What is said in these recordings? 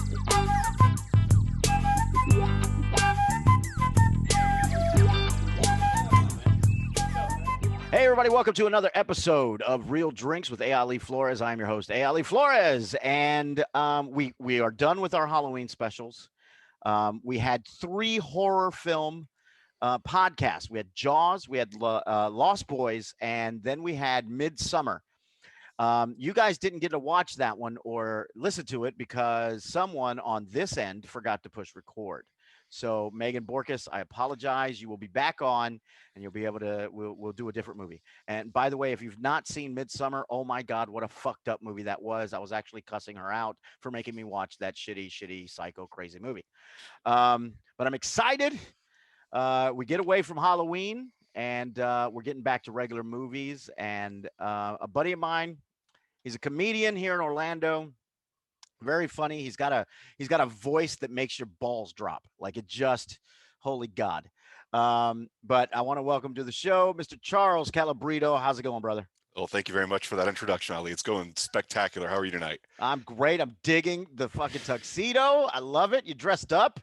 Hey, everybody, welcome to another episode of Real Drinks with A. Ali Flores. I'm your host, A. Ali Flores, and we are done with our Halloween specials. We had 3 horror film podcasts. We had Jaws, we had Lost Boys, and then we had Midsummer. You guys didn't get to watch that one or listen to it because someone on this end forgot to push record. So Megan Borkus, I apologize. You will be back on, and you'll be able to. We'll do a different movie. And by the way, if you've not seen Midsummer, oh my God, what a fucked up movie that was! I was actually cussing her out for making me watch that shitty, psycho, crazy movie. But I'm excited. We get away from Halloween, and we're getting back to regular movies. And a buddy of mine, he's a comedian here in Orlando. Very funny. He's got a voice that makes your balls drop. Like it just, holy God. But I want to welcome to the show, Mr. Charles Calabritto. How's it going, brother? Well, thank you very much for that introduction, Ali. It's going spectacular. How are you tonight? I'm great. I'm digging the fucking tuxedo. I love it. You dressed up?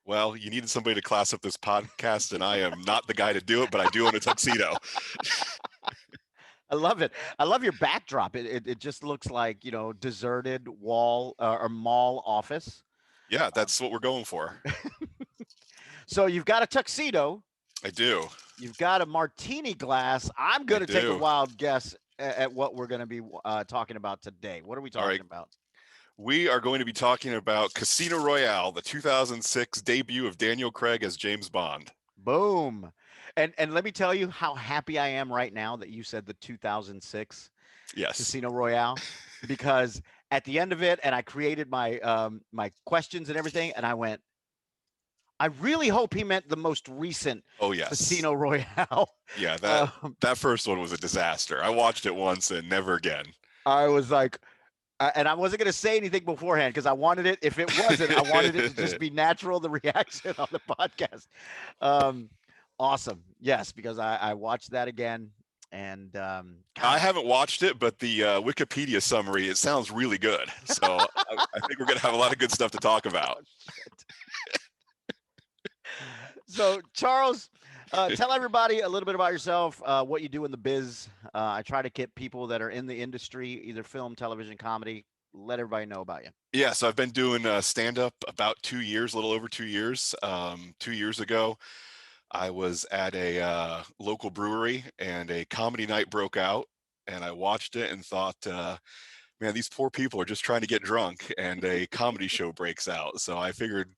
Well, you needed somebody to class up this podcast, and I am not the guy to do it, but I do own a tuxedo. I love it. I love your backdrop. It just looks like, deserted wall or mall office. Yeah, that's what we're going for. So you've got a tuxedo. I do. You've got a martini glass. I'm going to take a wild guess at what we're going to be talking about today. What are we talking about? We are going to be talking about Casino Royale, the 2006 debut of Daniel Craig as James Bond. Boom. And let me tell you how happy I am right now that you said the 2006 Casino Royale, because at the end of it, and I created my my questions and everything, and I went, I really hope he meant the most recent Casino Royale. Yeah, that first one was a disaster. I watched it once and never again. I was like, and I wasn't going to say anything beforehand because I wanted it. If it wasn't, I wanted it to just be natural, the reaction on the podcast. Awesome. Yes, because I watched that again. And I haven't watched it, but the Wikipedia summary, it sounds really good. So I think we're going to have a lot of good stuff to talk about. So, Charles, tell everybody a little bit about yourself, what you do in the biz. I try to get people that are in the industry, either film, television, comedy, let everybody know about you. Yeah, so I've been doing stand-up about 2 years, a little over 2 years. 2 years ago, I was at a local brewery and a comedy night broke out, and I watched it and thought, man, these poor people are just trying to get drunk, and a comedy show breaks out. So I figured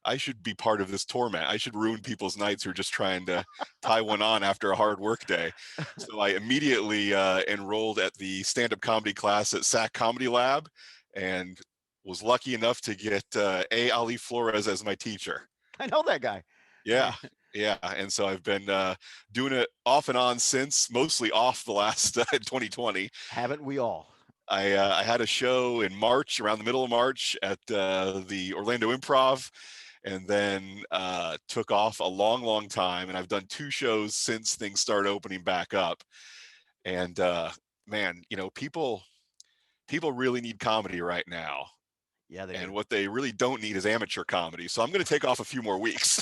I should be part of this torment. I should ruin people's nights who are just trying to tie one on after a hard work day. So I immediately enrolled at the stand-up comedy class at SAC Comedy Lab and was lucky enough to get A. Ali Flores as my teacher. I know that guy. Yeah. Yeah, and so I've been doing it off and on since, mostly off the last 2020. Haven't we all? I had a show in March, around the middle of March, at the Orlando Improv, and then took off a long time. And I've done 2 shows since things started opening back up. And man, people really need comedy right now. Yeah, they do. And what they really don't need is amateur comedy. So I'm going to take off a few more weeks.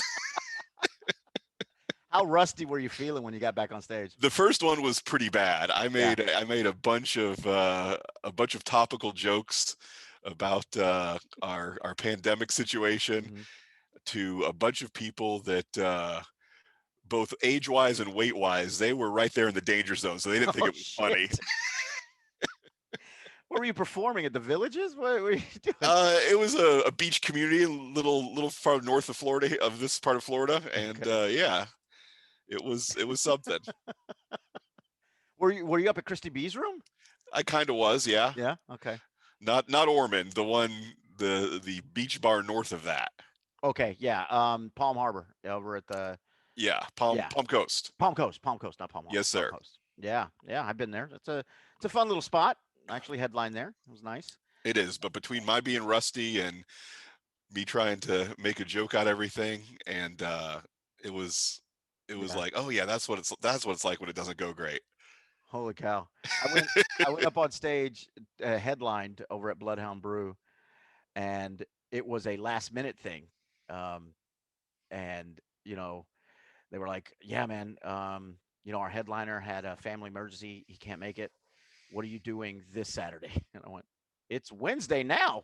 How rusty were you feeling when you got back on stage? The first one was pretty bad. I made a bunch of topical jokes about our pandemic situation to a bunch of people that both age-wise and weight-wise, they were right there in the danger zone, so they didn't think it was funny. Where were you performing, at the Villages? What were you doing? It was a beach community, a little far north of Florida, of this part of Florida, and yeah. It was something. Were you up at Christy B's room? I kind of was, yeah. Yeah. Okay. Not Ormond, the beach bar north of that. Okay. Yeah. Palm Harbor over at the. Yeah. Palm Coast. Palm Coast, not Palm Harbor. Yes, sir. Yeah. I've been there. It's a fun little spot. I actually headlined there. It was nice. It is, but between my being rusty and me trying to make a joke out of everything, and it was like, oh yeah, that's what it's like when it doesn't go great. Holy cow! I went up on stage, headlined over at Bloodhound Brew, and it was a last minute thing. Um, and, they were like, yeah, man, our headliner had a family emergency. He can't make it. What are you doing this Saturday? And I went, it's Wednesday now.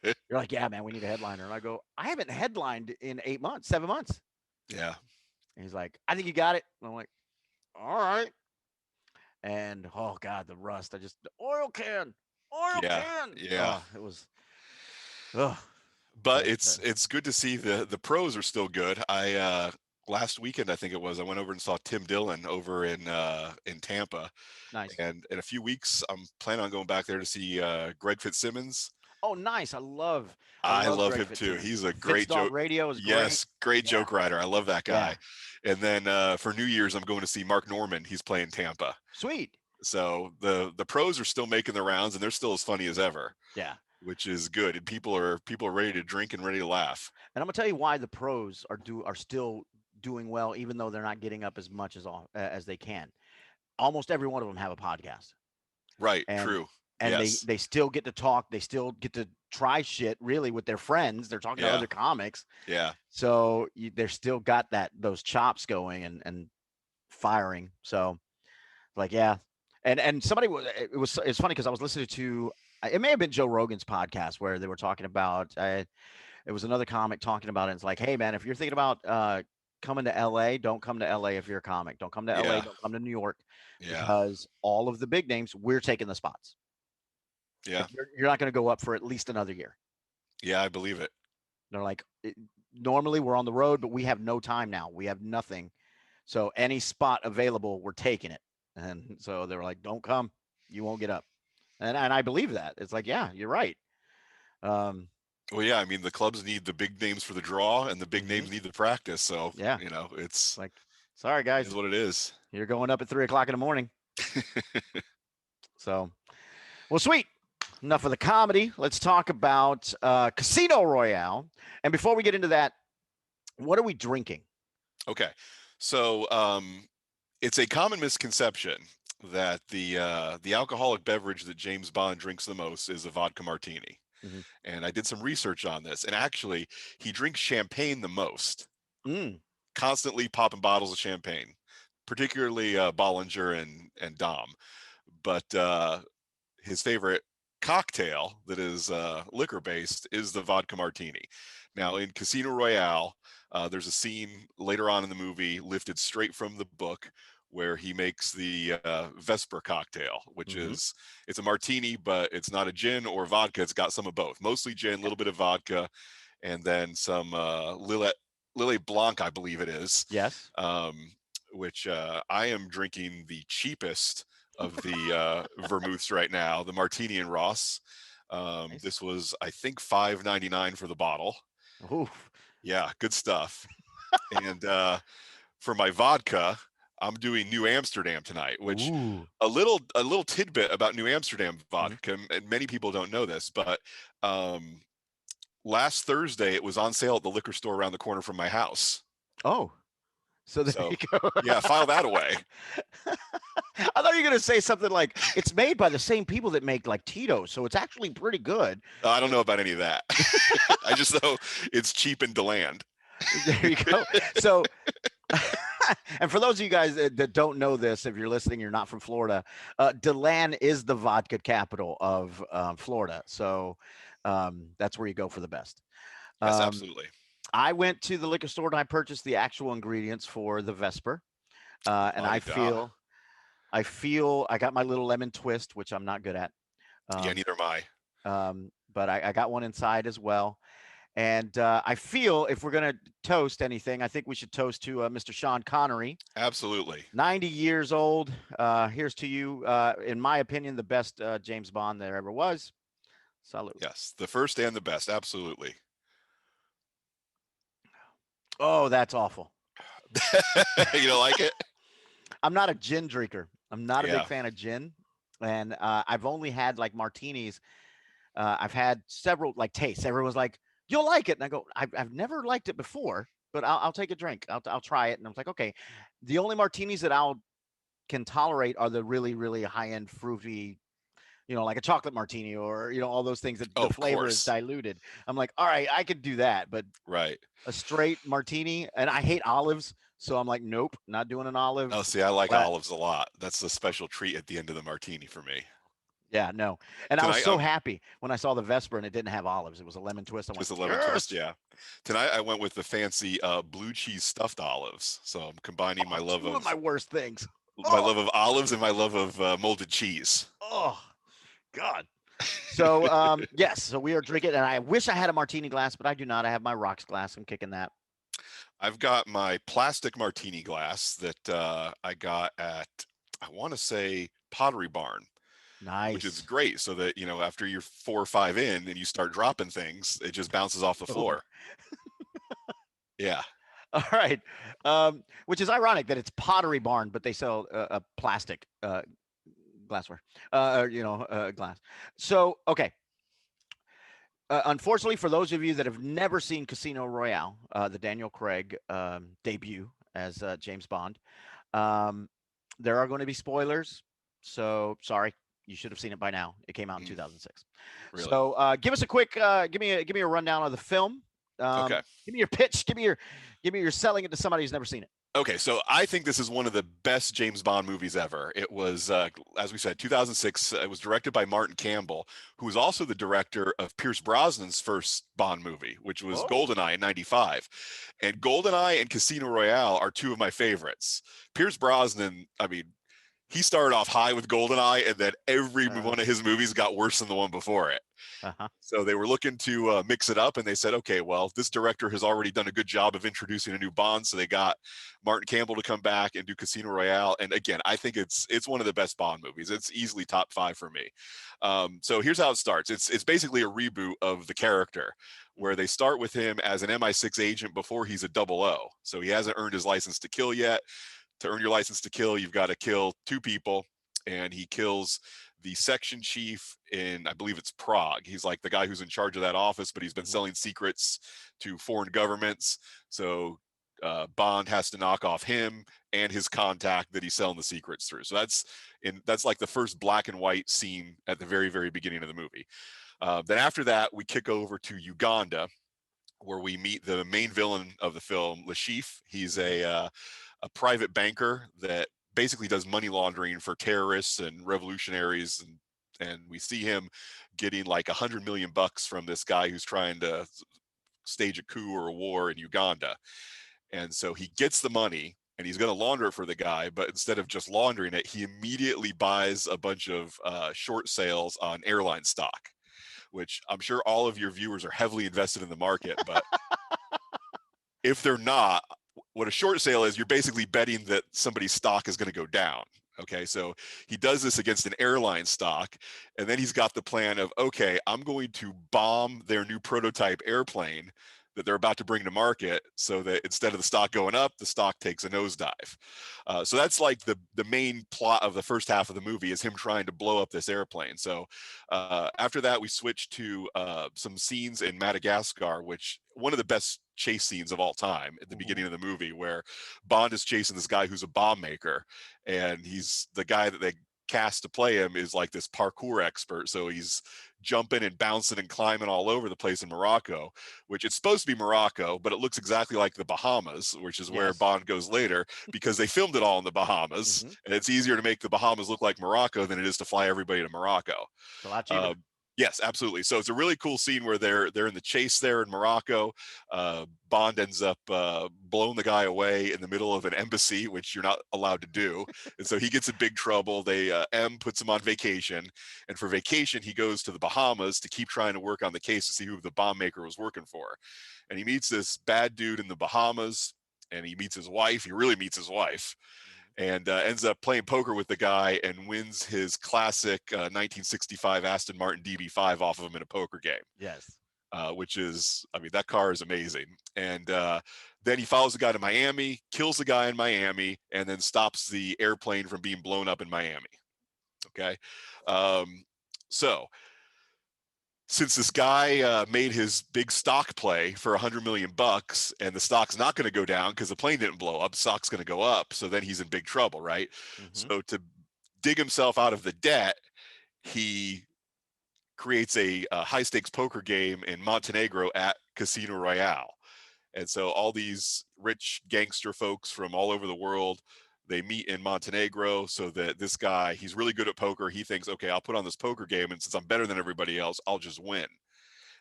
You're like, yeah, man, we need a headliner. And I go, I haven't headlined in 8 months, 7 months. Yeah. And he's like, I think you got it. And I'm like, all right. And oh God, the rust. The oil Yeah. can. Yeah. Oh, it was, oh, But but it's good to see the pros are still good. I last weekend I think it was I went over and saw Tim Dillon over in Tampa, nice. and in a few weeks I'm planning on going back there to see Greg Fitzsimmons. Oh, nice. I I love love Greg him too. Fitzsimmons. He's a Fitz great Dog joke. Radio is great. Yes, great Yeah. joke writer. I love that Yeah. guy. And then for New Year's I'm going to see Mark Norman. He's playing Tampa. Sweet. So the pros are still making the rounds and they're still as funny as ever, Yeah. which is good. And people are ready to drink and ready to laugh. And I'm gonna tell you why the pros are still doing well, even though they're not getting up as much as they can. Almost every one of them have a podcast, Right, and true. and they Yes. they still get to talk. They still get to try shit really with their friends. They're talking to Yeah. other comics, Yeah. so they're still got those chops going and firing. So like yeah, and somebody was it's funny because I was listening to it may have been Joe Rogan's podcast where they were talking about it was another comic talking about it. It's like, hey man, if you're thinking about coming to LA, don't come to LA if you're a comic. Don't come to LA. Yeah. Don't come to New York Yeah. because all of the big names, we're taking the spots. Yeah. Like you're not going to go up for at least another year. Yeah, I believe it. They're like, normally we're on the road, but we have no time now. We have nothing. So any spot available, we're taking it. And so they were like, don't come. You won't get up. And I believe that. It's like, yeah, you're right. Um, Well, yeah, I mean the clubs need the big names for the draw and the big mhm, names need the practice. So, yeah. it's Like, sorry it is guys, what it is. you're going up at 3 o'clock in the morning. So, well, sweet. Enough of the comedy. Let's talk about Casino Royale. And before we get into that, what are we drinking? Okay. So, it's a common misconception that the alcoholic beverage that James Bond drinks the most is a vodka martini. Mm-hmm. And I did some research on this, and actually, he drinks champagne the most, Mm, constantly popping bottles of champagne, particularly Bollinger and Dom. But his favorite cocktail that is liquor based is the vodka martini. Now, mm-hmm. in Casino Royale, there's a scene later on in the movie lifted straight from the book where he makes the Vesper cocktail, which Mm-hmm. is it's a martini, but it's not a gin or vodka. It's got some of both, mostly gin, a Yeah. little bit of vodka, and then some Lillet Blanc, I believe it is, Yes. um, which I am drinking the cheapest of the vermouths right now, the Martini and Ross. Nice. This was, I think, $5.99 for the bottle. Oof. Yeah, good stuff. And for my vodka, I'm doing New Amsterdam tonight, which Ooh. a little tidbit about New Amsterdam Mm-hmm. vodka, and many people don't know this, but um, last Thursday it was on sale at the liquor store around the corner from my house. Oh, so there So you go. yeah, file that away. I thought you were going to say something like it's made by the same people that make like Tito's, so it's actually pretty good. I don't know about any of that. I just know it's cheap in DeLand. There you go. So, and for those of you guys that don't know this, if you're listening, you're not from Florida. DeLand is the vodka capital of Florida, so that's where you go for the best. Yes, Um, absolutely. I went to the liquor store and I purchased the actual ingredients for the Vesper, and La di da. I feel I got my little lemon twist, which I'm not good at. Yeah, Um, neither am I. but I got one inside as well. And I feel if we're going to toast anything, I think we should toast to Mr. Sean Connery, Absolutely. 90 years old. Here's to you, in my opinion, the best James Bond there ever was. Salute. Yes, the first and the best. Absolutely. Oh, that's awful. You don't like it? I'm not a gin drinker. I'm not a big Yeah. fan of gin. And I've only had like martinis. I've had several like tastes. Everyone's like, you'll like it. And I go, I've never liked it before, but I'll take a drink. I'll try it. And I was like, okay. The only martinis that I'll can tolerate are the really, really high end fruity like a chocolate martini or, all those things that Oh, the of flavor is course. diluted. I'm like, all right, I could do that, but Right. a straight martini, and I hate olives, so I'm like, nope, not doing an olive. Oh, see, I like But olives a lot. That's a special treat at the end of the martini for me. yeah, no. And I was Tonight, so happy when I saw the Vesper and it didn't have olives. It was a lemon twist. I went, just a lemon twist, yes. yeah. Tonight I went with the fancy blue cheese stuffed olives. So I'm combining Oh, two of my worst things. my Oh, love of olives and my love of molded cheese. oh, God. So, yes, so we are drinking, and I wish I had a martini glass, but I do not. I have my rocks glass. I'm kicking that. I've got my plastic martini glass that I got at, I want to say, Pottery Barn, which is Nice. great. So that, after you're 4 or 5 in and you start dropping things, it just bounces off the Over. floor. Yeah. All right. Which is ironic that it's Pottery Barn, but they sell a plastic glassware, glass. So, okay. Unfortunately, for those of you that have never seen Casino Royale, the Daniel Craig debut as James Bond, um, there are going to be spoilers. So sorry, you should have seen it by now. It came out in Mm, 2006. really? So give us a quick, give me a rundown of the film. Okay. Give me your pitch. Give me your selling it to somebody who's never seen it. Okay, so I think this is one of the best James Bond movies ever. It was, as we said, 2006. It was directed by Martin Campbell, who was also the director of Pierce Brosnan's first Bond movie, which was Oh, GoldenEye in '95. And GoldenEye and Casino Royale are two of my favorites. Pierce Brosnan, I mean, he started off high with GoldenEye, and then every uh, one of his movies got worse than the one before it. uh-huh. So they were looking to mix it up, and they said, okay, well, this director has already done a good job of introducing a new Bond, so they got Martin Campbell to come back and do Casino Royale. And again, I think it's one of the best Bond movies. It's easily top 5 for me. So here's how it starts. It's basically a reboot of the character, where Mhm. they start with him as an MI6 agent before he's a 00. So he hasn't earned his license to kill yet. To earn your license to kill, you've got to kill 2 people, and he kills the section chief in, I believe it's Prague. He's like the guy who's in charge of that office, but he's been Mhm. selling secrets to foreign governments. So Bond has to knock off him and his contact that he's selling the secrets through. So that's like the first black and white scene at the very, very beginning of the movie. Then after that, we kick over to Uganda, where we meet the main villain of the film, Lashif. He's Mhm. a private banker that basically does money laundering for terrorists and revolutionaries, and we see him getting like 100 million bucks from this guy who's trying to stage a coup or a war in Uganda. And so he gets the money and he's going to launder it for the guy, but instead of just laundering it, he immediately buys a bunch of short sales on airline stock, which I'm sure all of your viewers are heavily invested in the market. But if they're not, what a short sale is, you're basically betting that somebody's stock is going to go down. Okay, so he does this against an airline stock, and then he's got the plan of, okay, I'm going to bomb their new prototype airplane that they're about to bring to market, so that instead of the stock going up, the stock takes a nosedive. So that's like the main plot of the first half of the movie, is him trying to blow up this airplane. So after that, we switch to some scenes in Madagascar, which one of the best chase scenes of all time at the Mhm. beginning of the movie, where Bond is chasing this guy who's a bomb maker, and he's the guy that they cast to play him is like this parkour expert. So he's jumping and bouncing and climbing all over the place in Morocco, which it's supposed to be Morocco, but it looks exactly like the Bahamas, which is where Yes. Bond goes later, because they filmed it all in the Bahamas, Hmm. and it's easier to make the Bahamas look like Morocco than it is to fly everybody to Morocco. It's a lot cheaper. Uh, Yes, absolutely. So it's a really cool scene where they're in the chase there in Morocco. Bond ends up blowing the guy away in the middle of an embassy, which you're not allowed to do, and so he gets in big trouble. They M puts him on vacation, and for vacation he goes to the Bahamas to keep trying to work on the case to see who the bomb maker was working for, and he meets this bad dude in the Bahamas, and he meets his wife. He really meets his wife, Mhm. and ends up playing poker with the guy and wins his classic 1965 Aston Martin DB5 off of him in a poker game, Yes. which is, I mean, that car is amazing. And then he follows the guy to Miami, kills the guy in Miami, and then stops the airplane from being blown up in Miami. Okay. Um, so since this guy made his big stock play for 100 million bucks, and the stock's not going to go down because the plane didn't blow up, the stock's going to go up. So then he's in big trouble, right? Hmm. So to dig himself out of the debt, he creates a high stakes poker game in Montenegro at Casino Royale. And so all these rich gangster folks from all over the world, they meet in Montenegro so that this guy, he's really good at poker. He thinks, okay, I'll put on this poker game, and since I'm better than everybody else, I'll just win.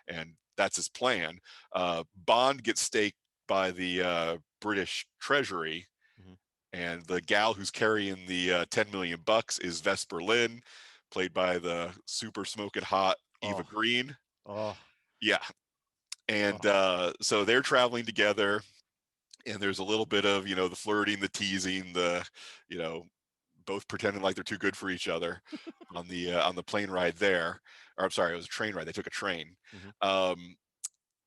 And that's his plan. Bond gets staked by the British Treasury, Mhm. and the gal who's carrying the 10 million bucks is Vesper Lynn, played by the super smoking hot Eva Oh, Green. oh, Yeah. And oh. so they're traveling together, and there's a little bit of, the flirting, the teasing, the, you know, both pretending like they're too good for each other on the plane ride there. Or I'm sorry, it was a train ride. They took a train. Mhm. Um,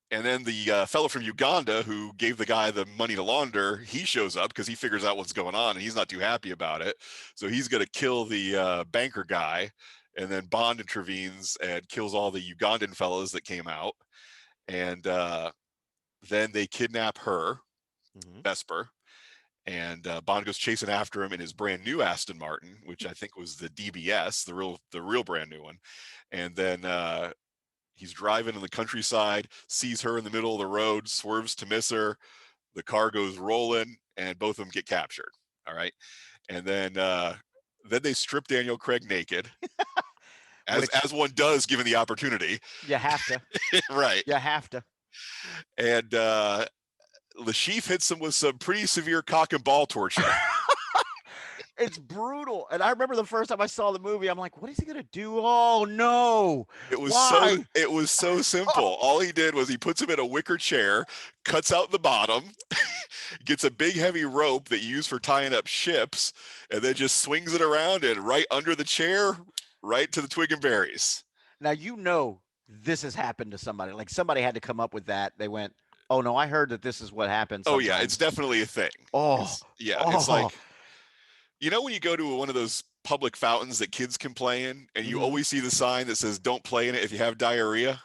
and then the fellow from Uganda who gave the guy the money to launder, he shows up because he figures out what's going on, and he's not too happy about it. So he's going to kill the banker guy, and then Bond intervenes and kills all the Ugandan fellows that came out. And then they kidnap her, Mhm. Vesper, and Bond goes chasing after him in his brand new Aston Martin, which I think was the DBS, the real brand new one. And then he's driving in the countryside, sees her in the middle of the road, swerves to miss her. The car goes rolling, and both of them get captured. All right, and then they strip Daniel Craig naked, as Which as one does given the opportunity. you have to. Right, You have to. and Lashif hits him with some pretty severe cock and ball torture. It's brutal. And I remember the first time I saw the movie, I'm like, what is he gonna do? Oh no. It was so Why? it was so simple. All he did was he puts him in a wicker chair, cuts out the bottom, gets a big heavy rope that you use for tying up ships, and then just swings it around and right under the chair, right to the twig and berries. Now this has happened to somebody. Like somebody had to come up with that. They went, "Oh no, I heard that this is what happens Oh yeah, it's sometimes." definitely a thing. Oh, It's yeah, it's oh. like when you go to one of those public fountains that kids can play in, and you Mhm. always see the sign that says "Don't play in it if you have diarrhea."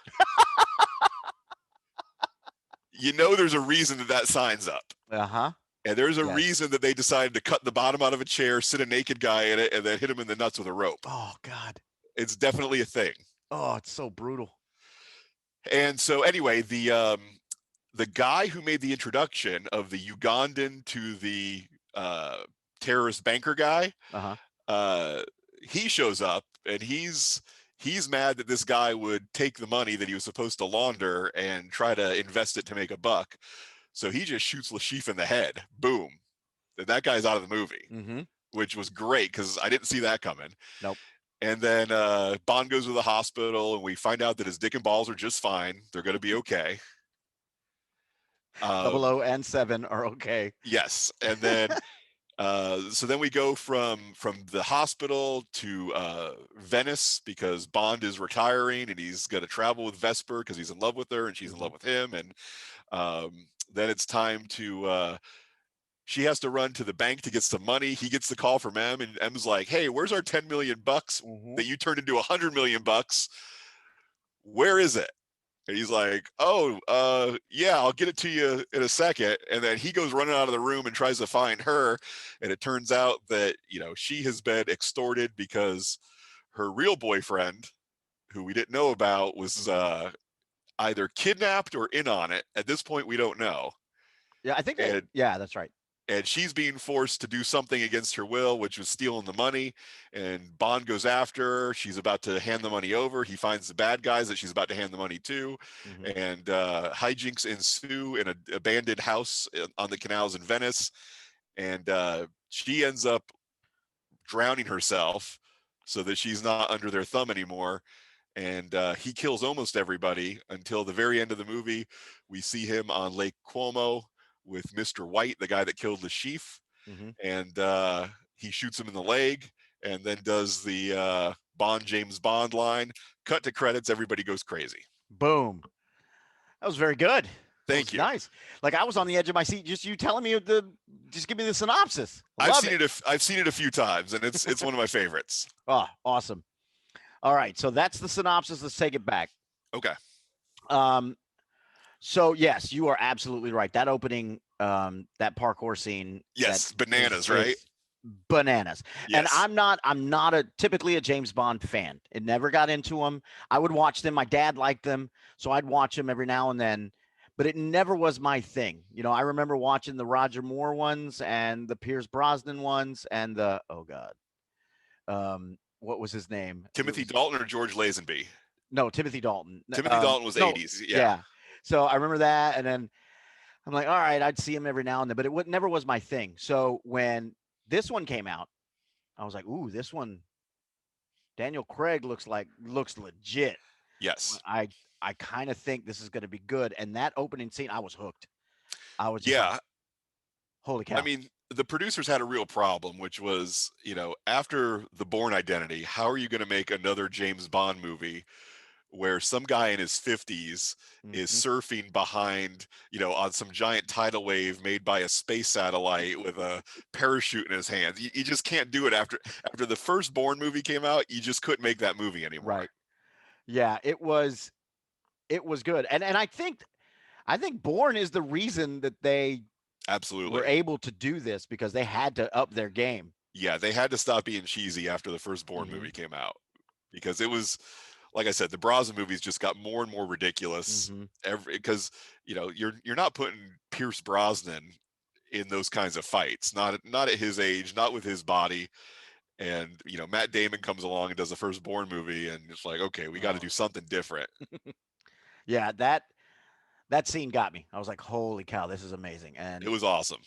There's a reason that sign's up. Uh-huh. And there's a Yes. reason that they decided to cut the bottom out of a chair, sit a naked guy in it, and then hit him in the nuts with a rope. Oh God. It's definitely a thing. Oh, it's so brutal. And so anyway, the guy who made the introduction of the Ugandan to the uh, terrorist banker guy, Uh-huh. uh, he shows up, and he's mad that this guy would take the money that he was supposed to launder and try to invest it to make a buck. So he just shoots Lashif in the head. Boom. And that guy's out of the movie, Mm-hmm. which was great because I didn't see that coming. Nope. And then Bond goes to the hospital, and we find out that his dick and balls are just fine. They're going to be okay. Double Um, O and seven are okay. yes, and then so then we go from the hospital to Venice because Bond is retiring, and he's going to travel with Vesper because he's in love with her and she's in Mm-hmm. love with him. And then it's time to. She has to run to the bank to get some money. He gets the call from M, and M's like, "Hey, where's our 10 million bucks Mm-hmm. that you turned into 100 million bucks? Where is it?" And he's like, "Oh, yeah, I'll get it to you in a second." And then he goes running out of the room and tries to find her. And it turns out that, she has been extorted because her real boyfriend, who we didn't know about, was Mm-hmm. either kidnapped or in on it. At this point, we don't know. Yeah, I think And yeah, that's right. she's being forced to do something against her will, which was stealing the money. And Bond goes after her. She's about to hand the money over. He finds the bad guys that she's about to hand the money to, Mm-hmm. and hijinks ensue in an abandoned house on the canals in Venice. And she ends up drowning herself so that she's not under their thumb anymore. And he kills almost everybody until the very end of the movie. We see him on Lake Como with Mr. White, the guy that killed the chief, Mm-hmm. and he shoots him in the leg, and then does the Bond James Bond line. Cut to credits, everybody goes crazy. Boom. That was very good. That Thank was you. nice. Like I was on the edge of my seat, just you telling me just give me the synopsis. I I've love seen it. it. I've seen it a few times, and it's one of my favorites. Oh, awesome. All right, so that's the synopsis. Let's take it back. Okay. Um, so yes, you are absolutely right. That opening, that parkour scene, that Yes, is bananas, right? is bananas. And Yes. I'm not a typically a James Bond fan. It never got into them. I would watch them. My dad liked them, so I'd watch them every now and then. But it never was my thing. You know, I remember watching the Roger Moore ones and the Pierce Brosnan ones and the oh god, what was his name? It Timothy was Dalton or George Lazenby? no Timothy Dalton. Timothy Dalton was No, 80s. Yeah. yeah. So I remember that, and then I'm like, all right, I'd see him every now and then, but it never was my thing. So when this one came out, I was like, ooh, this one, Daniel Craig looks legit. Yes. I I kind of think this is going to be good. And that opening scene, I was hooked. I was just like, Yeah. holy I cow. mean, the producers had a real problem, which was, after The Bourne Identity, how are you going to make another James Bond movie where some guy in his 50s is Hmm. surfing behind, on some giant tidal wave made by a space satellite with a parachute in his hands? You just can't do it after the first Bourne movie came out. You just couldn't make that movie anymore. Right. Yeah, it was good. And I think Bourne is the reason that they were Absolutely. able to do this because they had to up their game. Yeah, they had to stop being cheesy after the first Bourne Hmm. movie came out because it was, like I said, the Brosnan movies just got more and more ridiculous. Hmm. Every because you're not putting Pierce Brosnan in those kinds of fights, not at his age, not with his body. And Matt Damon comes along and does the first Bourne movie, and it's like, okay, we got to Oh, do something different. yeah, that scene got me. I was like, holy cow, this is amazing. It And was awesome.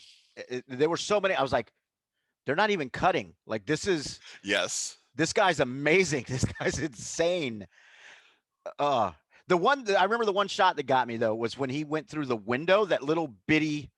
there were so many. I was like, they're not even cutting. Like Yes. this guy's amazing. This guy's insane. Uh the one that I remember the one shot that got me though was when he went through the window, that little bitty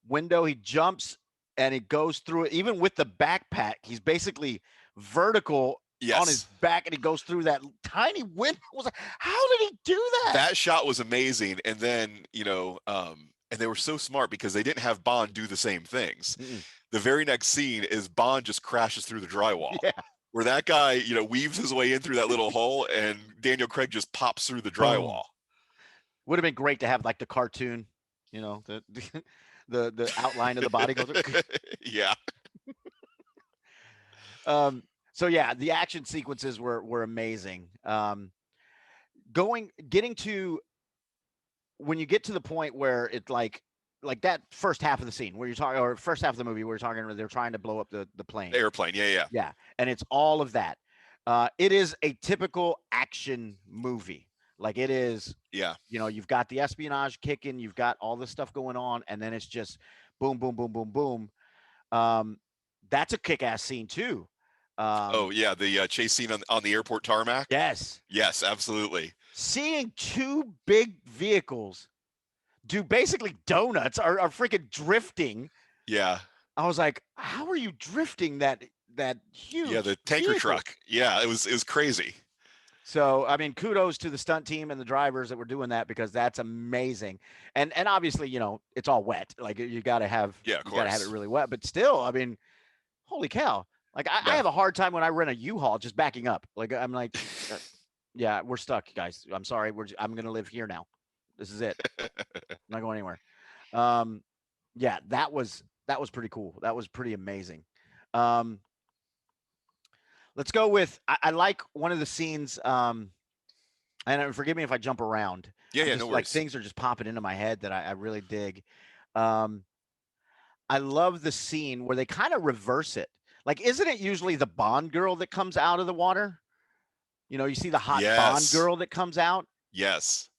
window. He jumps and he goes through it. Even with the backpack, he's basically vertical on his Yes. back, and he goes through that tiny window. I was like, how did he do that? That shot was amazing. And then, and they were so smart because they didn't have Bond do the same things. Mm-mm. The very next scene is Bond just crashes through the drywall, Yeah, where that guy, weaves his way in through that little hole, and Daniel Craig just pops through the boom. drywall. Would have been great to have like the cartoon, the the outline of the body goes. Yeah. So yeah, the action sequences were amazing. Getting to when you get to the point where it's like that first half of the scene where you're talking, or first half of the movie where you're talking where they're trying to blow up the plane. Airplane. Yeah, yeah. Yeah, and it's all of that. It is a typical action movie. Like it is, Yeah. you've got the espionage kicking, you've got all this stuff going on, and then it's just boom, boom, boom, boom, boom. Um, that's a kick-ass scene too. Oh, Um, yeah. The chase scene on the airport tarmac. yes, Yes, absolutely. seeing two big vehicles do basically donuts are freaking drifting. Yeah. I was like, how are you drifting that Yeah. huge The tanker vehicle? truck. Yeah. It was crazy. So I mean, kudos to the stunt team and the drivers that were doing that because that's amazing. And obviously, it's all wet. Like Yeah, of you gotta have it course. really wet. But still, I mean, holy cow! Like I Yeah. have a hard time when I rent a U-Haul just backing up. Like I'm like, uh, yeah, we're stuck, guys. I'm sorry. I'm gonna live here now. This is it. I'm not going anywhere. Um, yeah, that was pretty cool. That was pretty amazing. Um, let's go with I like one of the scenes. And forgive me if I jump around. Yeah, I'm yeah, no just like worries. things are just popping into my head that I really dig. Um, I love the scene where they kind of reverse it. Like, isn't it usually the Bond girl that comes out of the water? You see the hot Bond Yes. girl that comes out, Yes.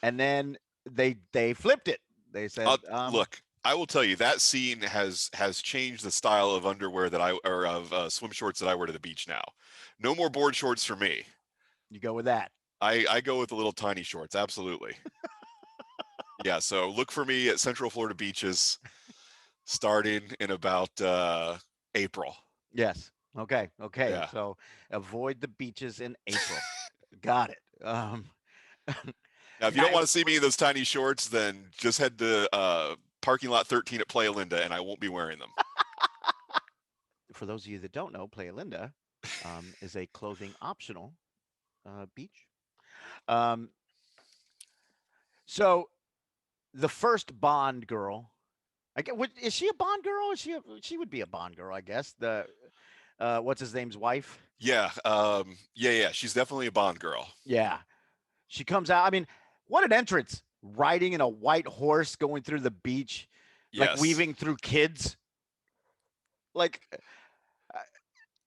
and then they flipped it. They said, Look, I will tell you that scene has changed the style of underwear that I or of swim shorts that I wear to the beach now. No more board shorts for me. you go with that. I go with the little tiny shorts. Absolutely. Yeah. So look for me at Central Florida beaches starting in about April. Yes. Okay. Okay. Yeah. So avoid the beaches in April. Got it. Now, if you don't Yeah. want to see me in those tiny shorts, then just head to parking lot 13 at Playa Linda, and I won't be wearing them. For those of you that don't know, Playa Linda is a clothing optional beach. Um, so the first Bond girl, I get. Is she a Bond girl? She would be a Bond girl, I guess. The what's his name's wife? Yeah, yeah. She's definitely a Bond girl. Yeah, she comes out. I mean, what an entrance! Riding in a white horse, going through the beach, like Yes. weaving through kids. Like, uh,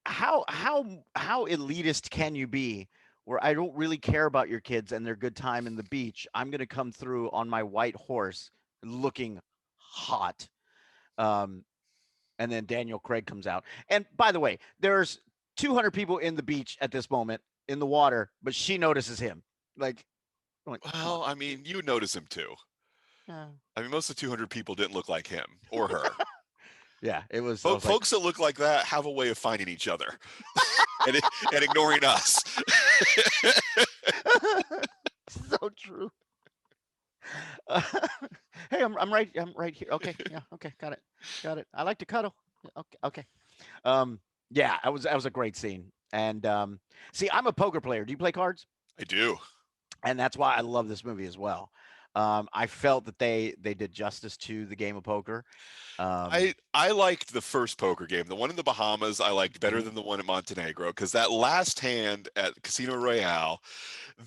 how elitist can you be? Where I don't really care about your kids and their good time in the beach. I'm gonna come through on my white horse, looking hot. Um, and then Daniel Craig comes out. And by the way, there's 200 people in the beach at this moment in the water, but she notices him. Like, I'm like, come on. Well, I mean, you would notice him too. Yeah. I mean, most of the 200 people didn't look like him or her. Yeah, it was. I was like, Folks that look like that have a way of finding each other and, and ignoring us. so true. Uh, hey, I'm right. I'm right here. Okay, yeah. Okay, got it. Got it. I like to cuddle. Yeah, okay. Okay. Yeah, that was a great scene. And see, I'm a poker player. Do you play cards? I do. And that's why I love this movie as well. I felt that they did justice to the game of poker. Um, I liked the first poker game. The one in the Bahamas I liked better mhm, than the one at Montenegro because that last hand at Casino Royale,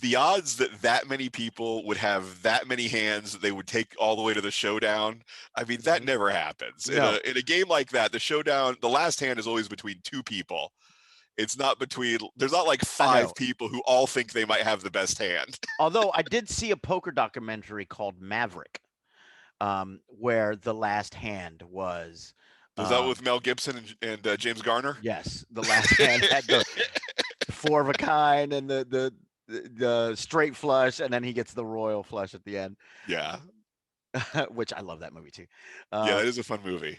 the odds that that many people would have that many hands that they would take all the way to the showdown, I mean that mhm. never happens. No, In a game like that, the showdown, the last hand is always between two people. It's not between there's not like I five know. people who all think they might have the best hand. Although I did see a poker documentary called Maverick, where the last hand was, Was that um, with Mel Gibson and James Garner? yes, the last hand had the four of a kind and the straight flush, and then he gets the royal flush at the end, Yeah. which I love that movie too. Yeah, Um, that is a fun movie.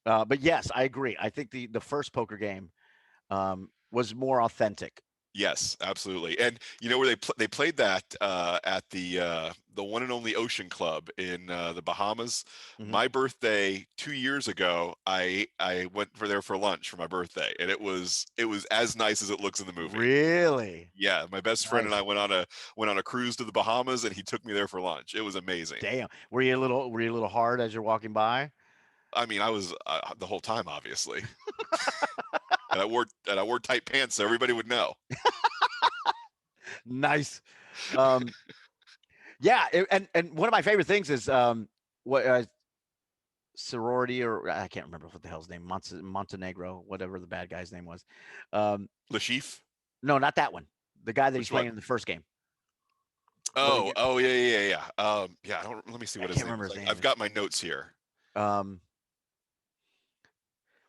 but yes, I agree. I think the first poker game was more authentic. Yes, absolutely. And you know where they played that at the one and only Ocean Club in the Bahamas. Mhm. My birthday 2 years ago, I went for there for lunch for my birthday, and it was as nice as it looks in the movie. Really Yeah, my best friend and I nice. went on a cruise to the Bahamas, and he took me there for lunch. It was amazing. Damn. Were you a little hard as you're walking by? I mean, I was the whole time, obviously, and I wore tight pants so everybody would know. Nice. Um, yeah, and one of my favorite things is what sorority, or I can't remember what the hell's name, Montenegro, whatever the bad guy's name was. Um, Lashif? no, not that one. The guy that he's Which playing one? in the first game. Where they Oh, get, oh yeah, yeah, yeah, yeah. Yeah. I don't. Let me see I what his can't name remember is. his name. I've got my notes here. Um,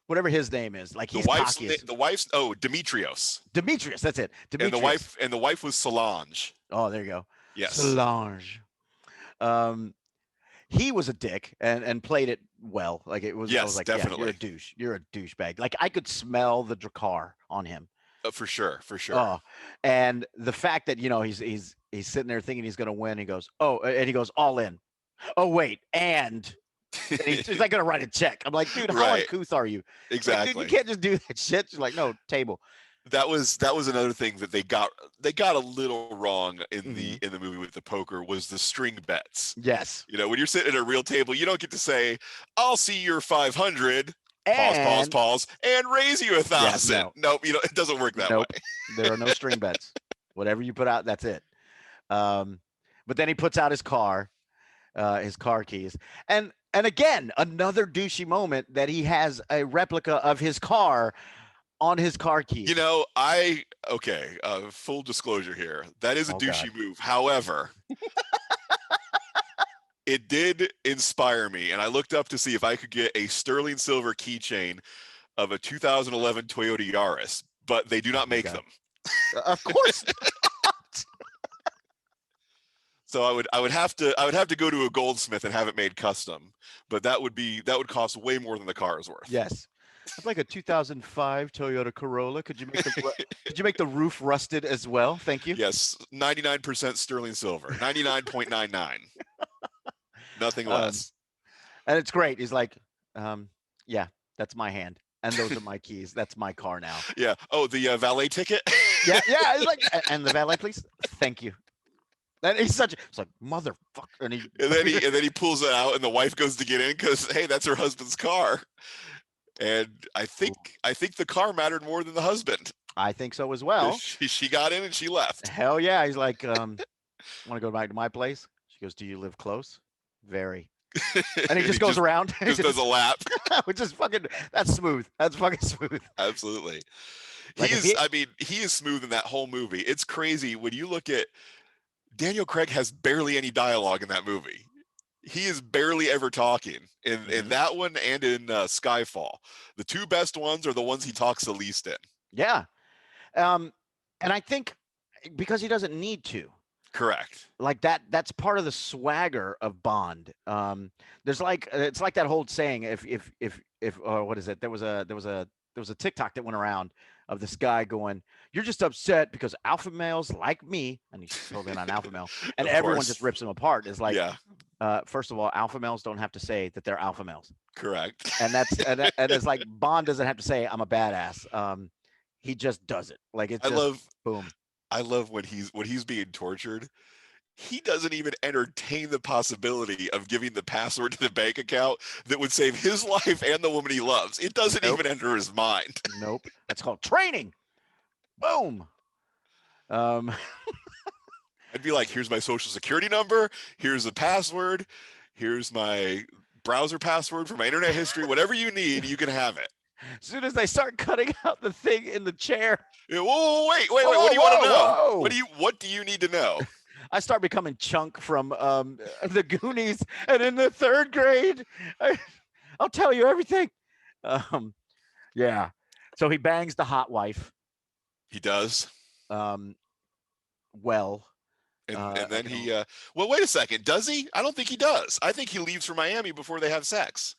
whatever his name is, like The he's wife's cocky as the wife's oh Demetrios, Demetrius. That's it, and the Demetrius. wife was Solange. Oh, there you go, Yes, Solange. Um, he was a dick and played it well. Like it was, I was yes, like, yeah, you're a definitely, douche. You're a douchebag. Like I could smell the Drakkar on him. for sure, for sure. Oh, and the fact that he's sitting there thinking he's gonna win. He goes, oh, and he goes all in. Oh wait, and he's like gonna write a check. I'm like, dude, how Right, uncouth are you? Like, dude, you exactly. can't just do that shit. She's like, no, table. That was another thing that they got a little wrong in Hmm. the movie with the poker was the string bets. Yes, You know, when you're sitting at a real table, you don't get to say, "I'll see your 500." Pause, pause, and pause, and raise you a yeah, thousand. no, Nope, it doesn't work that way. nope. There are no string bets. Whatever you put out, that's it. Um, but then he puts out his car keys, and again another douchey moment that he has a replica of his car on his car You keys. know, okay, full disclosure here. That is a Oh God. douchey move. However, it did inspire me, and I looked up to see if I could get a sterling silver keychain of a 2011 Toyota Yaris, but they do Oh not my make God. them. Of course. So I would have to go to a goldsmith and have it made custom, but that would cost way more than the car is worth. Yes. I'd like a 2005 Toyota Corolla. Could you make the roof rusted as well? Thank you. Yes, 99% sterling silver, 99.99, nothing Um, less. and it's great. He's like, um, yeah, that's my hand, and those are my keys. That's my car now. Yeah. Oh, the valet ticket. Yeah, yeah. He's like, and the valet, please. Thank you. And he's such. It's like motherfucker, and he. And then he pulls it out, and the wife goes to get in because hey, that's her husband's car. And I think the car mattered more than the husband. I think so as well. She got in and she left. Hell yeah. He's like, want to go back to my place? She goes, do you live close? Very. And he just goes around. Just does a lap. Which is fucking, that's smooth. That's fucking smooth. Absolutely. Like he is smooth in that whole movie. It's crazy when you look at Daniel Craig has barely any dialogue in that movie. He is barely ever talking in that one and in Skyfall. The two best ones are the ones he talks the least in. Yeah. And I think because he doesn't need to. Correct. Like that's part of the swagger of Bond. There's like it's like that whole saying, if what is it? There was a TikTok that went around of this guy going, "You're just upset because alpha males like me," and he's totally not an alpha male, and everyone just rips him apart. It's like, first of all, alpha males don't have to say that they're alpha males. Correct. And that's and it's like Bond doesn't have to say I'm a badass. He just does it. Like it's just boom. I love when he's being tortured. He doesn't even entertain the possibility of giving the password to the bank account that would save his life and the woman he loves. It doesn't even enter his mind. Nope. That's called training. Boom. I'd be like, here's my social security number. Here's the password. Here's my browser password for my internet history. Whatever you need, you can have it. As soon as they start cutting out the thing in the chair. Whoa, wait. What do you want to know? What do you need to know? I start becoming Chunk from the Goonies, and in the third grade, I'll tell you everything. Yeah. So he bangs the hot wife. He does. Well. And then he. Well, wait a second. Does he? I don't think he does. I think he leaves for Miami before they have sex.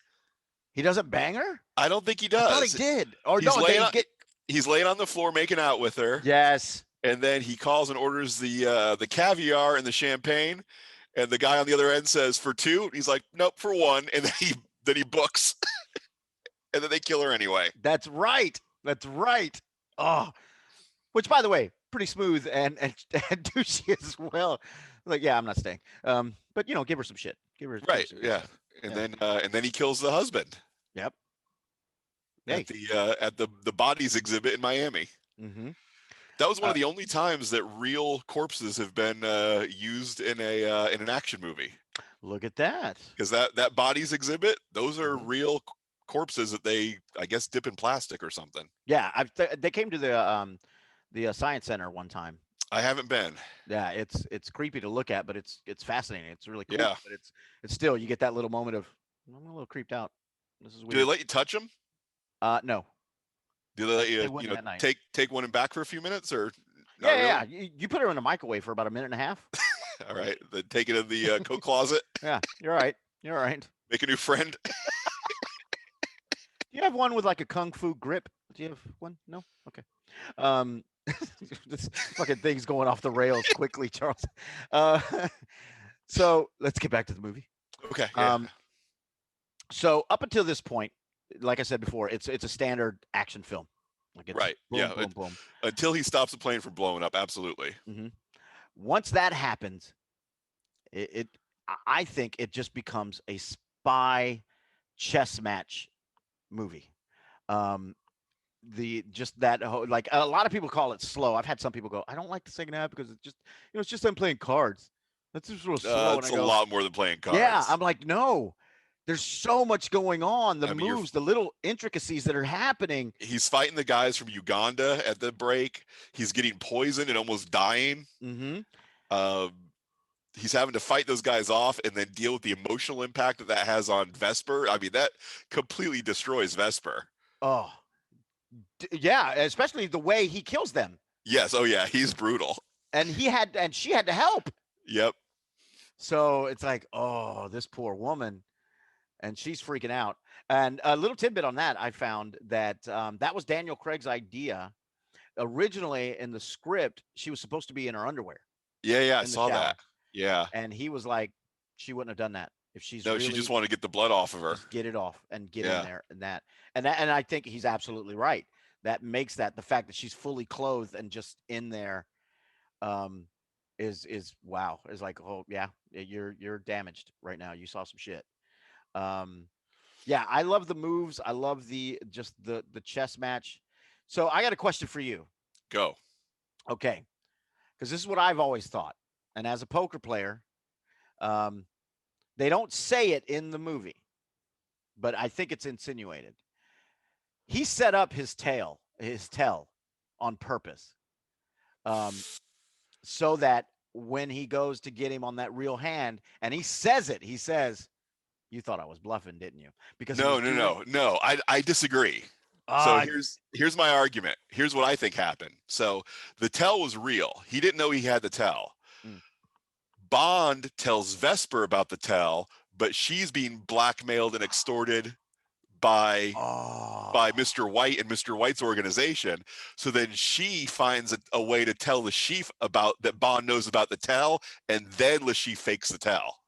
He doesn't bang her? I don't think he does. I thought he did. Or he's laying on the floor making out with her. Yes. And then he calls and orders the caviar and the champagne, and the guy on the other end says for two. He's like, nope, for one. And then he books, and then they kill her anyway. That's right. Oh, which by the way, pretty smooth and douchey as well. Like, yeah, I'm not staying. But give her some shit. Give her right. Yeah. And then he kills the husband. Yep. At the bodies exhibit in Miami. Mm-hmm. That was one of the only times that real corpses have been used in an action movie. Look at that. Because that bodies exhibit, those are real corpses that they, I guess, dip in plastic or something. Yeah, they came to the Science Center one time. I haven't been. Yeah, it's creepy to look at, but it's fascinating. It's really cool. Yeah. But it's still, you get that little moment of, I'm a little creeped out. This is weird. Do they let you touch them? No. Do they let you take one and back for a few minutes or? Yeah. You put her in the microwave for about a minute and a half. All right. Then take it in the coat closet. Yeah, you're right. You're right. Make a new friend. Do you have one with like a kung fu grip? Do you have one? No? Okay. This fucking thing's going off the rails quickly, Charles. So let's get back to the movie. Okay. Yeah. So up until this point, like I said before, it's a standard action film. Like it's right. Boom, yeah. Boom, boom. Until he stops the plane from blowing up. Absolutely. Mm-hmm. Once that happens, I think it just becomes a spy chess match movie. That whole, like a lot of people call it slow. I've had some people go, I don't like the second half because it's just them playing cards. That's just real slow. It's a lot more than playing cards. Yeah, I'm like, no. There's so much going on. The moves, the little intricacies that are happening. He's fighting the guys from Uganda at the break. He's getting poisoned and almost dying. Mm-hmm. He's having to fight those guys off and then deal with the emotional impact that has on Vesper. I mean, that completely destroys Vesper. Oh, yeah, especially the way he kills them. Yes. Oh, yeah. He's brutal. And she had to help. Yep. So it's like, oh, this poor woman. And she's freaking out. And a little tidbit on that, I found that that was Daniel Craig's idea. Originally in the script, she was supposed to be in her underwear. Yeah, I saw that. Yeah. And he was like, she wouldn't have done that if she's she just wanted to get the blood off of her. Get it off and get in there and I think he's absolutely right. That makes that the fact that she's fully clothed and just in there. is wow. Is like, oh yeah, you're damaged right now. You saw some shit. Um, yeah, I love the moves. I love the just the chess match. So I got a question for you. Go. Okay, because this is what I've always thought. And as a poker player, um, they don't say it in the movie, but I think it's insinuated. He set up his tell on purpose, um, so that when he goes to get him on that real hand, and he says it, he says, "You thought I was bluffing, didn't you?" Because he No, was no, doing. no, no. I disagree. So Uh, here's my argument. Here's what I think happened. So the tell was real. He didn't know he had the tell. mm, Bond tells Vesper about the tell, but she's being blackmailed and extorted by oh, Mr. White and Mr. White's organization. So then she finds a way to tell the chief about that Bond knows about the tell, and then the chief fakes the tell.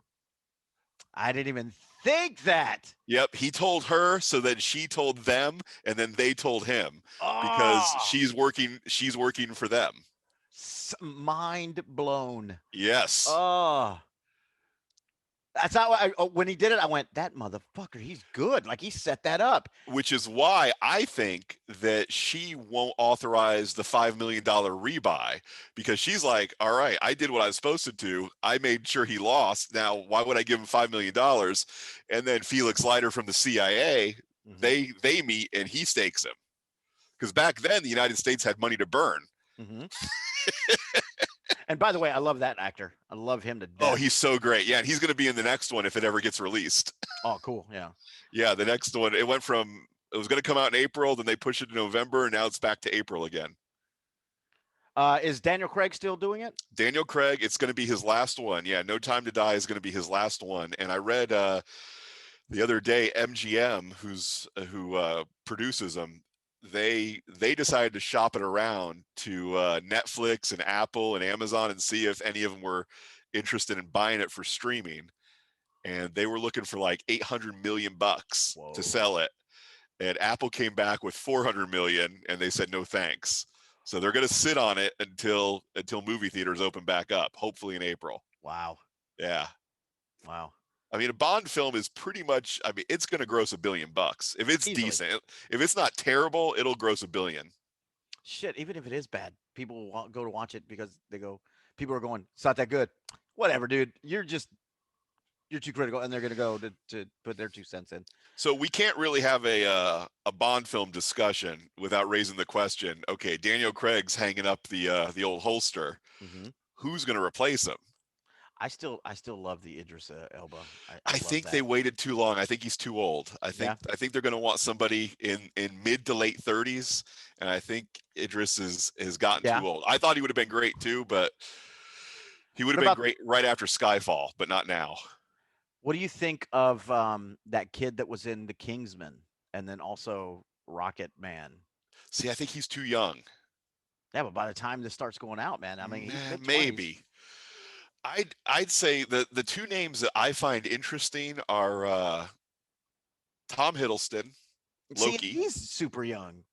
I didn't even think that. Yep, he told her, so then she told them, and then they told him because Oh, she's working for them. mind blown. Yes. Oh, that's how when he did it, I went, that motherfucker, he's good. Like he set that up. Which is why I think that she won't authorize the $5 million rebuy, because she's like, all right, I did what I was supposed to do. I made sure he lost. Now, why would I give him $5 million? And then Felix Leiter from the CIA, Hmm. they meet and he stakes him. Because back then the United States had money to burn. Hmm. And by the way, I love that actor. I love him to Oh, death. he's so great. Yeah, and he's going to be in the next one if it ever gets released. Oh, cool. Yeah. Yeah, the next one, it was going to come out in April, then they pushed it to November, and now it's back to April again. Is Daniel Craig still doing it? Daniel Craig, it's going to be his last one. Yeah, No Time to Die is going to be his last one. And I read the other day, MGM, who produces them, they decided to shop it around to Netflix and Apple and Amazon and see if any of them were interested in buying it for streaming. And they were looking for like 800 million bucks to Whoa. sell it. And Apple came back with 400 million, and they said no thanks. So they're going to sit on it until movie theaters open back up, hopefully in April. Wow. Yeah. Wow. I mean, a Bond film is pretty much, I mean, it's going to gross $1 billion if it's Easily. decent. If it's not terrible, it'll gross $1 billion. Shit, even if it is bad, people will go to watch it because people are going, it's not that good. Whatever, dude. You're too critical, and they're gonna go to put their 2 cents in. So we can't really have a Bond film discussion without raising the question. Okay, Daniel Craig's hanging up the old holster. Hmm. Who's going to replace him? I still love the Idris Elba. I I love think they that. waited too long. I think he's too old. Yeah. I think they're going to want somebody in mid to late 30s, and I think Idris has gotten Yeah. too old. I thought he would have been great too, but he would What have been about great right after Skyfall, but not now. what do you think of that kid that was in The Kingsman and then also Rocket Man? See, I think he's too young. Yeah, but by the time this starts going out, man, I mean he's mid 20s. Maybe. I'd say the two names that I find interesting are Tom Hiddleston, See, Loki. he's super young.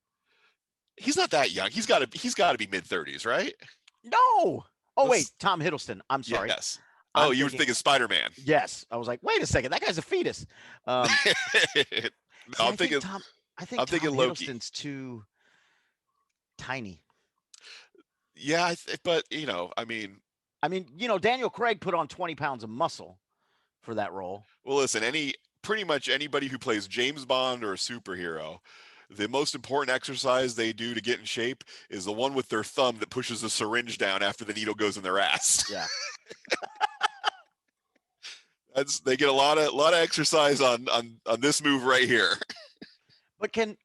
He's not that young. He's got to be mid 30s, right? No. Oh wait, Let's Tom Hiddleston. I'm sorry. yes. Oh, I'm you were thinking. thinking Spider-Man. Yes, I was like, wait a second, that guy's a fetus. Um, No, see, I think I'm Tom thinking Loki. Hiddleston's too tiny. Yeah, but I mean, Daniel Craig put on 20 pounds of muscle for that role. well, listen, pretty much anybody who plays James Bond or a superhero, the most important exercise they do to get in shape is the one with their thumb that pushes the syringe down after the needle goes in their ass. Yeah. They get a lot of exercise on this move right here. But can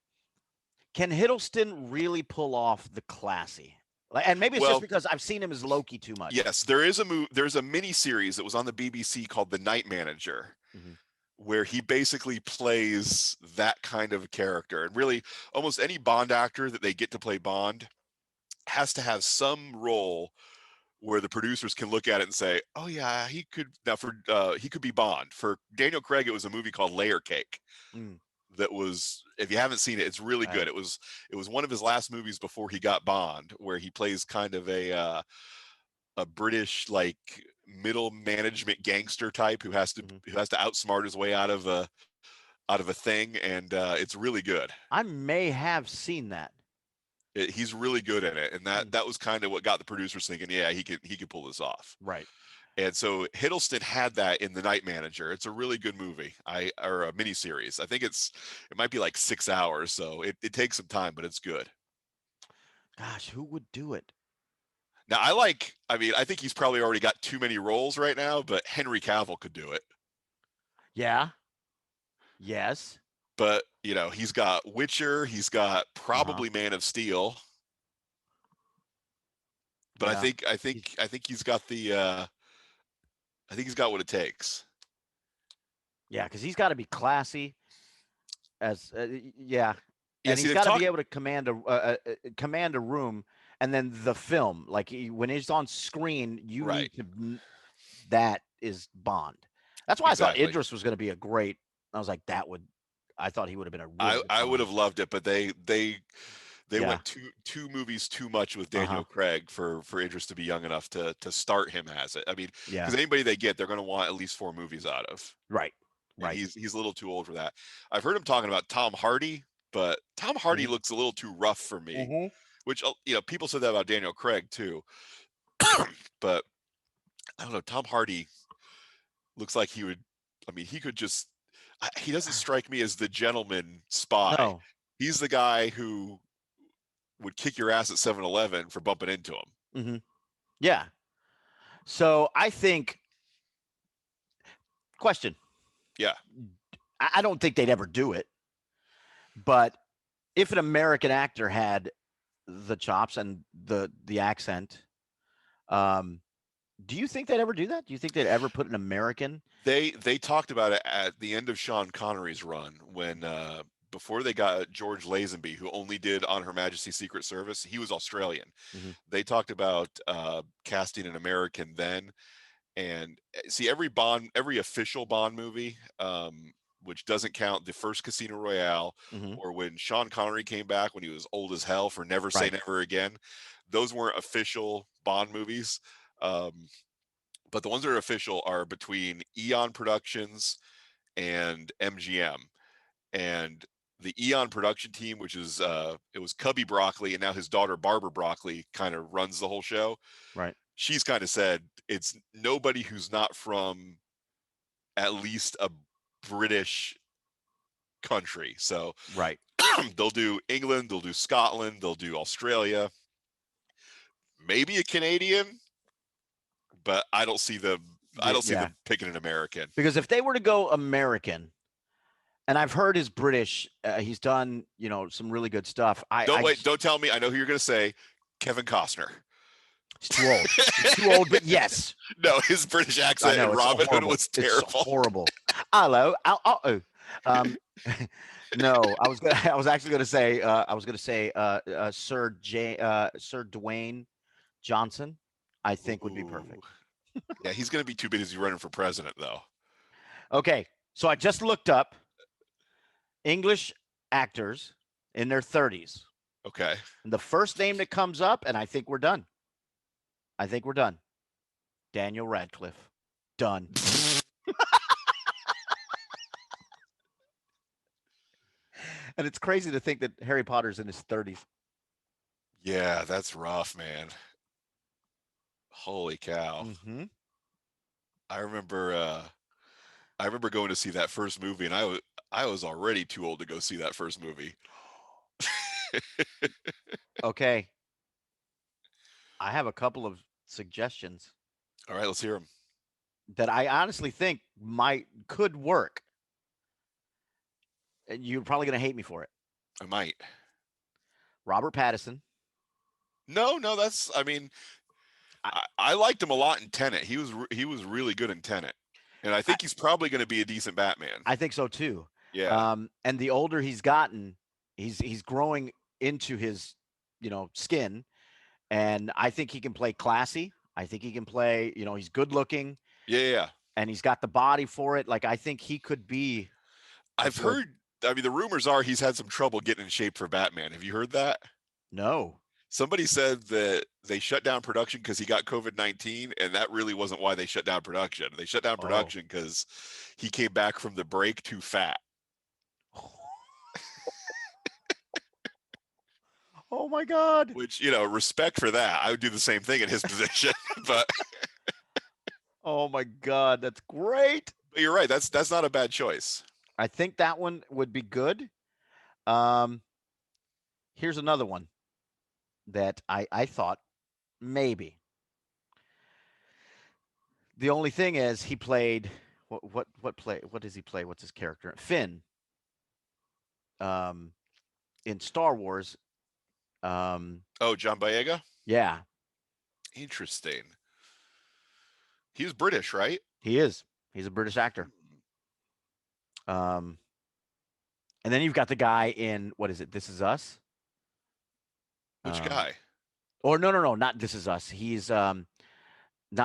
Hiddleston really pull off the classy? Like, and maybe it's just Well, because I've seen him as Loki too much. yes, there's a mini series that was on the BBC called The Night Manager, Hmm. where he basically plays that kind of character. And really, almost any Bond actor that they get to play Bond has to have some role where the producers can look at it and say, "Oh yeah, he could." Now he could be Bond. For Daniel Craig, it was a movie called Layer Cake. Mm, That was, if you haven't seen it, it's really good. right. It was one of his last movies before he got Bond, where he plays kind of a British like middle management gangster type Mhm. who has to outsmart his way out of a thing, and it's really good. I may have seen that. He's really good in it, and Hmm. that was kind of what got the producers thinking, yeah, he could pull this off. Right. And so Hiddleston had that in The Night Manager. It's a really good movie, or a miniseries. I think it might be like 6 hours, so it takes some time, but it's good. Gosh, who would do it? Now I mean, I think he's probably already got too many roles right now, but Henry Cavill could do it. Yeah. Yes. But he's got Witcher, he's got Uh-huh. probably Man of Steel, but Yeah. He's I think he's got I think he's got what it takes. yeah, because he's got to be classy as yeah, Yeah, and see, he's they've got to be talked able to command a room, and then the film, like when he's on screen, you right, need to that is Bond. That's why I thought exactly. Idris was going to be a great. I was like, that would. I thought he would have been a really good I would Bond. have loved it, but they Yeah. went two movies too much with Uh huh. Daniel Craig for Idris to be young enough to start him as it. I mean, Yeah. because anybody they get, they're going to want at least 4 movies out of, Right. and Right. he's a little too old for that. I've heard him talking about Tom Hardy, but Tom Hardy Hmm. looks a little too rough for me. Hmm. Which people said that about Daniel Craig too, but I don't know. Tom Hardy looks like he would. I mean, he could just. He doesn't strike me as the gentleman spy. No. He's the guy who would kick your ass at 7-Eleven for bumping into him. Hmm. Yeah. So I think question. Yeah, I don't think they'd ever do it, but if an American actor had the chops and the accent, um, do you think they'd ever do that? Do you think they'd ever put an American? they talked about it at the end of Sean Connery's run when before they got George Lazenby, who only did On Her Majesty's Secret Service. He was Australian. Hmm. They talked about casting an American then, and see every official Bond movie, which doesn't count the first Casino Royale, Hmm. or when Sean Connery came back when he was old as hell for Never Say Right. Never Again. Those weren't official Bond movies. But the ones that are official are between Eon Productions and MGM. And the Eon production team, which is it was Cubby Broccoli, and now his daughter Barbara Broccoli kind of runs the whole show. Right. She's kind of said it's nobody who's not from at least a British country. So Right. they'll do England, they'll do Scotland, they'll do Australia, maybe a Canadian, but I don't see Yeah. them picking an American. Because if they were to go American, and I've heard his British, he's done some really good stuff. Don't tell me. I know who you're going to say. Kevin Costner. He's too old. He's too old. But yes, No, his British I accent in know it's Robin Hood horrible. was It's terrible. horrible. Hello. Oh. Um, no, I was actually gonna say. Sir Dwayne Johnson. I think would be Ooh. perfect. Yeah, he's going to be too busy running for president, though. Okay, so I just looked up English actors in their 30s. Okay. And the first name that comes up, and I think we're done. I think we're done. Daniel Radcliffe. Done. And it's crazy to think that Harry Potter's in his 30s. Yeah, that's rough, man. Holy cow. Mm-hmm. I remember I remember going to see that first movie, and I was already too old to go see that first movie. Okay. I have a couple of suggestions All right, let's hear him. that I honestly think could work. And you're probably going to hate me for it. I might. Robert Pattinson. No, that's. I mean, I, I liked him a lot in Tenet. He was really good in Tenet, and I I, think he's probably going to be a decent Batman. I think so too. Yeah, And the older he's gotten, he's growing into his, skin, and I think he can play classy. I think he can play. He's good looking, yeah. and he's got the body for it. Like I think he could be a I've good. heard. I mean, the rumors are he's had some trouble getting in shape for Batman. Have you heard that? No. Somebody said that they shut down production because he got COVID-19, and that really wasn't why they shut down production. They shut down Oh. production because he came back from the break too fat. Oh my God. Which, you know, respect for that. I would do the same thing in his position. But Oh my God. That's great. you're right. That's not a bad choice. I think that one would be good. Um, Here's another one that I thought maybe. The only thing is he played what does he play? What's his character? Finn. Um, in Star Wars. Oh, John Boyega? Yeah, Interesting. He's British, right? he is. He's a British actor. Um, and then you've got the guy in what is it? This Is Us. Which Um, guy? or no, not This Is Us. He's not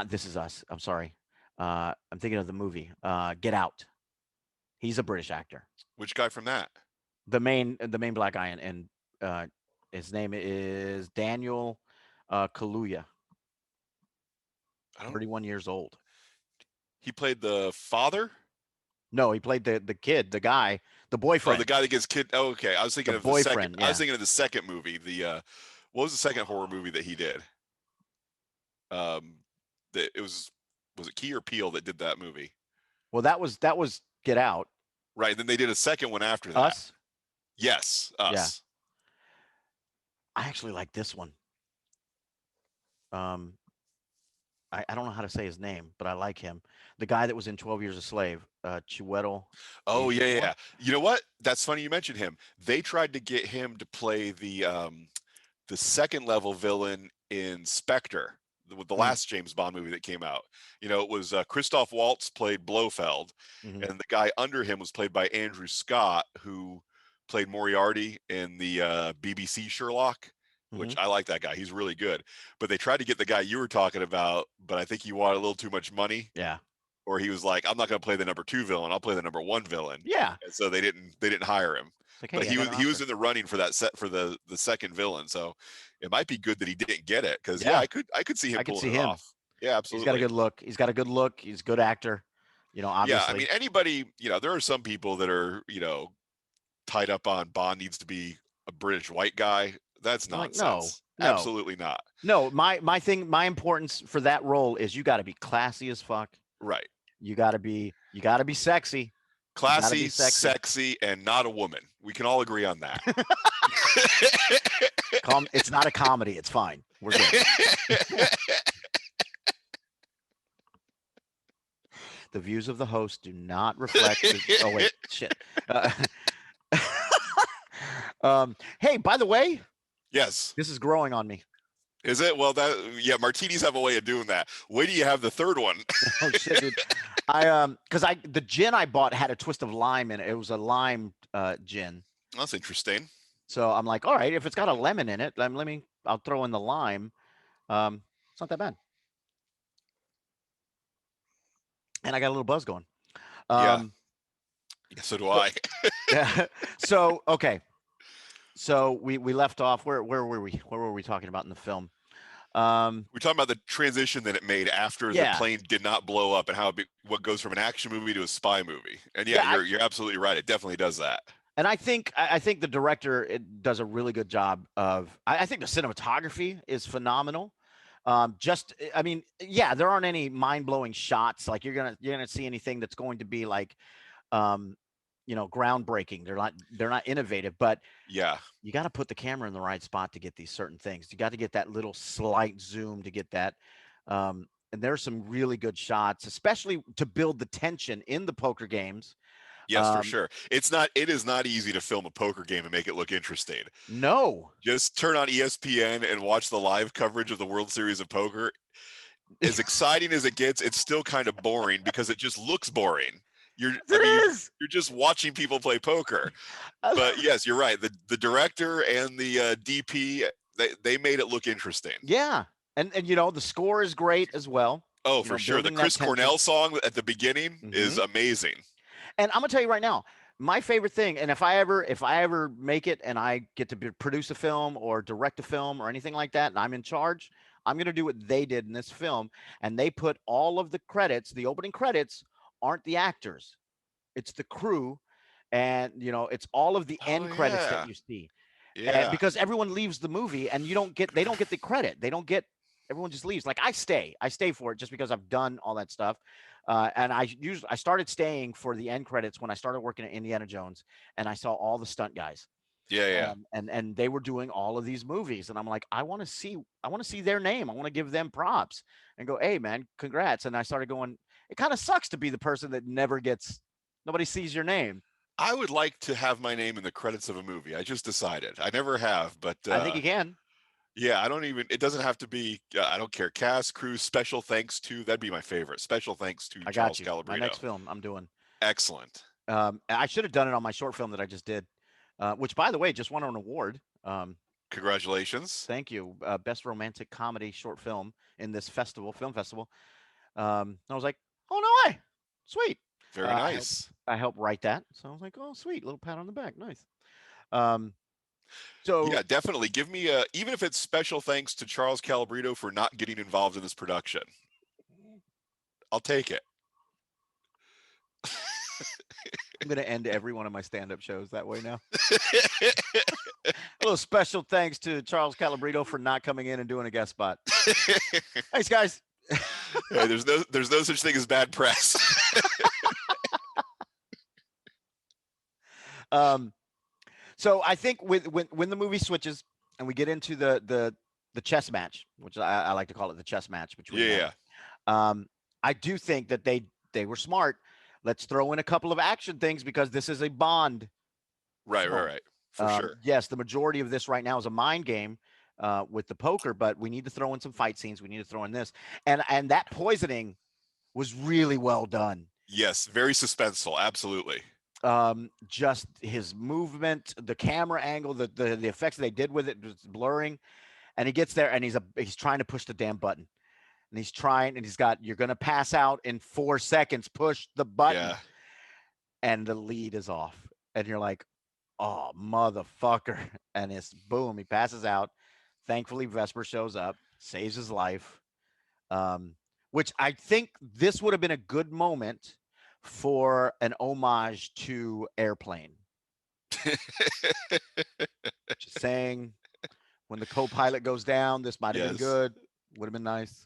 This Is Us. I'm sorry. I'm thinking of the movie. Get Out. He's a British actor. Which guy from that? The main black guy, and his name is Daniel Kaluuya. I don't. 31 years old. He played the father. No, he played the kid, the guy, the Oh, boyfriend. the guy that gets kid. Oh, okay. I was thinking The of the second. boyfriend, I was yeah. thinking of the second movie. What was the second horror movie that he did? That it was it Key or Peele that did that movie? Well, that was Get Out. Right. Then they did a second one after that. Us. Yes, Us. I actually like this one. Um, I don't know how to say his name, but I like him. The guy that was in 12 Years a Slave, Chiwetel. Oh yeah, Ejiofor. yeah. You know what? That's funny you mentioned him. They tried to get him to play the second level villain in Spectre, the Mm, last James Bond movie that came out. You know, it was Christoph Waltz played Blofeld, mhm, and the guy under him was played by Andrew Scott, who played Moriarty in the BBC Sherlock, which mhm. I like that guy. He's really good. But they tried to get the guy you were talking about, but I think he wanted a little too much money, Yeah. or he was like, I'm not going to play the number 2 villain. I'll play the number 1 villain. Yeah. And so they didn't hire him. It's like, But hey, I got an he was Oscar. in the running for that set for the second villain. So it might be good that he didn't get it, because yeah, Yeah, I could see him I could pulling see it him. off. Yeah, He's got a absolutely. good look. He's got a good look. He's a good actor. Yeah, I mean Obviously. anybody, you know, there are some people that are, you know, tied up on Bond needs to be a British white guy. That's I'm like, no, nonsense. no, Absolutely not. no. My importance for that role is you got to be classy as fuck. Right. You got to be sexy. You got to be Classy, sexy. sexy, and not a woman. We can all agree on that. It's not a comedy. It's fine. We're good. The views of the host do not reflect. Oh wait, shit. Uh, hey, by the way, Yes. this is growing on me. Is it? Well, yeah, martinis have a way of doing that. Wait till you have the third one. Oh shit, dude. Because the gin I bought had a twist of lime in it. It was a lime gin. That's interesting. So I'm like, all right, if it's got a lemon in it, I'll throw in the lime. It's not that bad. And I got a little buzz going. Yeah. Um, Yeah, so do I. yeah. So okay. So we left off. Where were we? Where were we talking about in the film? We're talking about the transition that it made after the Yeah. plane did not blow up, and how what goes from an action movie to a spy movie. And yeah, Yeah, you're absolutely right. It definitely does that. and I think the director does a really good job of. I think the cinematography is phenomenal. I mean, yeah, there aren't any mind blowing shots. Like you're gonna see anything that's going to be like, um, groundbreaking. They're not innovative, but Yeah. you got to put the camera in the right spot to get these certain things. You got to get that little slight zoom to get that. And there's some really good shots, especially to build the tension in the poker games. Yes, for Um, sure. It is not easy to film a poker game and make it look interesting. no, Just turn on ESPN and watch the live coverage of the World Series of Poker. As exciting as it gets, it's still kind of boring because it just looks boring. it is. You're just watching people play poker. But yes, you're right. The director and the DP, they made it look interesting. Yeah, and the score is great as well. Oh, for sure. The Building that Chris tension. Cornell song at the beginning is Mhm. amazing. And I'm gonna tell you right now, My favorite thing, and if I ever make it and I get to produce a film or direct a film or anything like that, and I'm in charge, I'm going to do what they did in this film, and they put all of the credits. The opening credits aren't the actors; it's the crew, and it's all of the Oh end credits that yeah, you see. And yeah. because everyone leaves the movie and they don't get the credit. They don't get everyone just leaves. Like I stay for it just because I've done all that stuff. And I started staying for the end credits when I started working at Indiana Jones, and I saw all the stunt guys, Yeah, yeah. and they were doing all of these movies, and I'm like, I want to see their name. I want to give them props and go, hey man, congrats. And I started going, it kind of sucks to be the person that nobody sees your name. I would like to have my name in the credits of a movie. I just decided. I never have, but I think you can. yeah, I don't even. It doesn't have to be. I don't care. Cast, crew, special thanks to. That'd be my favorite. Special thanks to I got Charles you. My next Calabritto. film I'm doing. Excellent. I should have done it on my short film that I just did, which, by the way, just won an award. Congratulations. Thank you, best romantic comedy short film in this film festival. I was like, oh no way, sweet. Very I helped. nice. I helped write that, so I was like, oh sweet, little pat on the back, nice. Um, so Yeah, definitely. Give me a. Even if it's special thanks to Charles Calabritto for not getting involved in this production, I'll take it. I'm gonna end every one of my stand-up shows that way now. A little special thanks to Charles Calabrito for not coming in and doing a guest spot. Thanks, guys. Hey, there's no such thing as bad press. Um, So I think when the movie switches and we get into the chess match, which I like to call it the chess match between Yeah, them, yeah. um, I do think that they were smart. Let's throw in a couple of action things because this is a Bond Right, right, film. right. For sure. Yes, the majority of this right now is a mind game with the poker, but we need to throw in some fight scenes. We need to throw in this, and that poisoning was really well done. Yes, very suspenseful. Absolutely. Just his movement, the camera angle, the effects they did with it, just blurring. And he gets there and he's trying to push the damn button. And he's trying and he's got, you're gonna pass out in 4 seconds, push the button. Yeah. And the lead is off. And you're like, oh motherfucker. And it's boom, he passes out. Thankfully, Vesper shows up, saves his life. Um, which I think this would have been a good moment for an homage to Airplane. Just saying, when the co-pilot goes down, this might have been Yes. good. Would have been nice.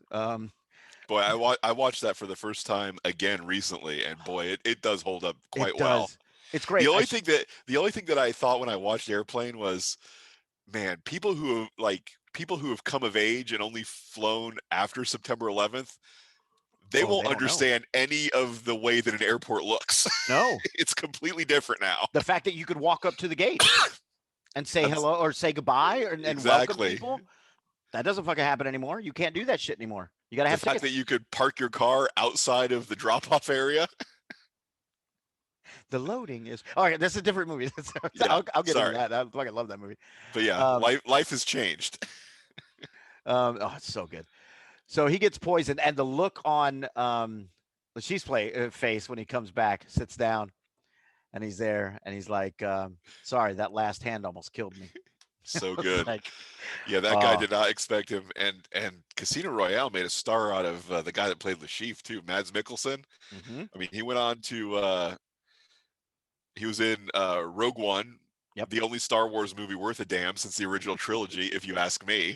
Boy, I watched that for the first time again recently, and boy, it does hold up It quite well. does. It's The great. only thing that I thought when I watched Airplane was, man, people who have come of age and only flown after September 11th, they Oh, won't they don't know. understand any of the way that an airport looks. No, It's completely different now. the fact that you could walk up to the gate and say That's hello or say goodbye and welcome exactly. people, that doesn't fucking happen anymore. You can't do that shit anymore. You got to The have fact that tickets. you could park your car outside of the drop-off area. The loading is. All right, that's a different movie. Yeah, I'll get into sorry. that. I fucking love that movie. But yeah, Um, life has changed. oh, it's so good. So he gets poisoned, and the look on Lashie's face when he comes back, sits down, and he's there, and he's like, "Sorry, that last hand almost killed me." So It's good. like, Yeah, that guy oh, did not expect him. And Casino Royale made a star out of the guy that played the Chief too, Mads Mikkelsen. hmm I mean, he went on to he was in Rogue One, yep, the only Star Wars movie worth a damn since the original trilogy, if you ask me.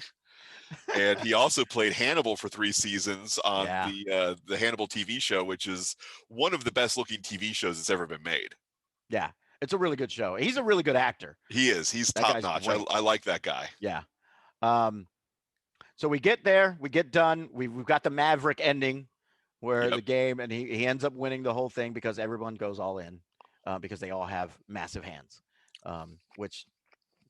And he also played Hannibal for 3 seasons on yeah, the Hannibal TV show, which is one of the best looking TV shows that's ever been made. yeah. It's a really good show. He's a really good actor. He is. He's That top guy's notch. great. I like that guy. Yeah. Um, so we get there, we get done. We've got the Maverick ending where Yep. the game, and he ends up winning the whole thing because everyone goes all in because they all have massive hands, which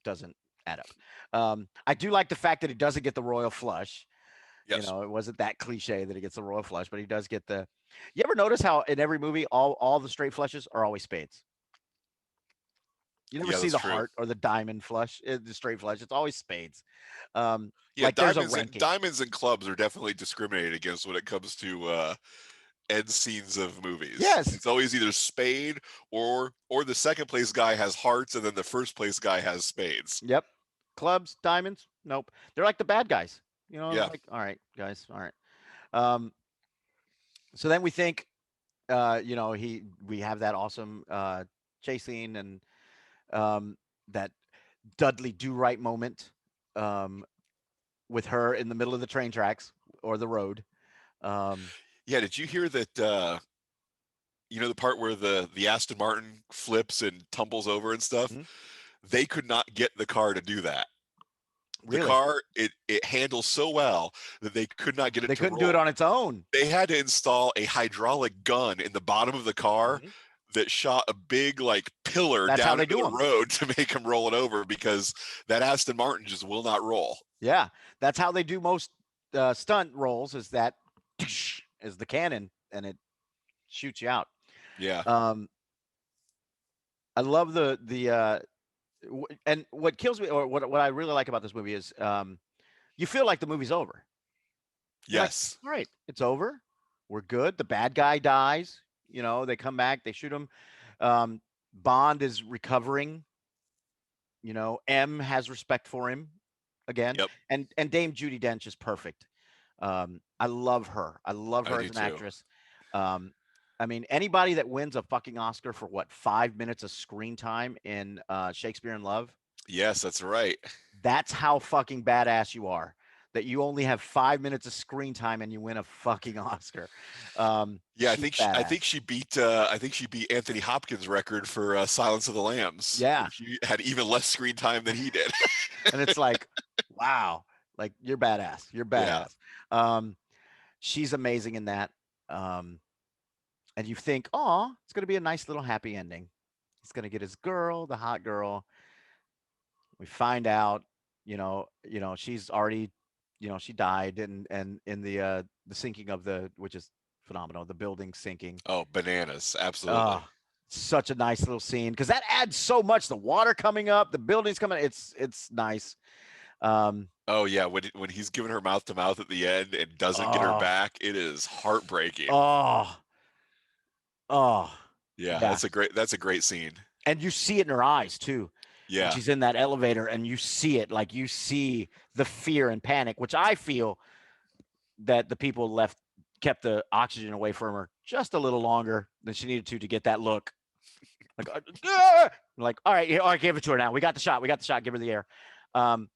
doesn't add up. I do like the fact that he doesn't get the royal flush. Yes. It wasn't that cliche that he gets the royal flush, but he does get the. You ever notice how in every movie all the straight flushes are always spades? You never Yeah, see that's the true. heart or the diamond flush, the straight flush. It's always spades. Yeah, Like there's a ranking. diamonds and clubs are definitely discriminated against when it comes to end scenes of movies. Yes. It's always either spade or the second place guy has hearts and then the first place guy has spades. Yep. Clubs, diamonds. Nope. They're like the bad guys. It's Yeah. like, all right, guys, all right. Um, so then we think, we have that awesome chase scene and that Dudley do right moment um, with her in the middle of the train tracks or the road. Um, Yeah, did you hear that the part where the Aston Martin flips and tumbles over and stuff? mhm. They could not get the car to do that. The Really, car, it handles so well that they could not get it they to couldn't do it roll. on its own. They had to install a hydraulic gun in the bottom of the car Mhm. that shot a big like pillar That's how down they into do the them. road to make him roll it over because that Aston Martin just will not roll. Yeah, that's how they do most stunt rolls. Is that is the cannon and it shoots you out. Yeah. Um, I love and what kills me, or what I really like about this movie is, you feel like the movie's over. You're like, Yes. all right, it's over. We're good. The bad guy dies. They come back, they shoot him. Um, Bond is recovering. M has respect for him again, Yep. and Dame Judy Dench is perfect. I love her. I love I her as do an too. actress. Um, I mean, anybody that wins a fucking Oscar for what 5 minutes of screen time in Shakespeare in Love, Yes, that's right. that's how fucking badass you are. That you only have 5 minutes of screen time and you win a fucking Oscar. Yeah, She's I badass. think she beat Anthony Hopkins' record for Silence of the Lambs. Yeah, She had even less screen time than he did. and it's like, wow, like you're badass. You're Yeah. badass. She's amazing in that. Um, and you think, oh, it's gonna be a nice little happy ending. He's gonna get his girl, the hot girl. We find out, she's already, she died and in the sinking of which is phenomenal, the building sinking. Oh, bananas. Absolutely. Oh, such a nice little scene because that adds so much. The water coming up, the buildings coming. It's nice. Um, Oh yeah, when he's giving her mouth to mouth at the end and doesn't get her oh, back, it is heartbreaking. oh, oh, Yeah, yeah. that's a great scene. And you see it in her eyes too when Yeah. she's in that elevator, and you see it, like you see the fear and panic, which I feel that the people left kept the oxygen away from her just a little longer than she needed to get that look. Like, like, all right, all right, give it to her now. We got the shot. We got the shot. Give her the air. Um,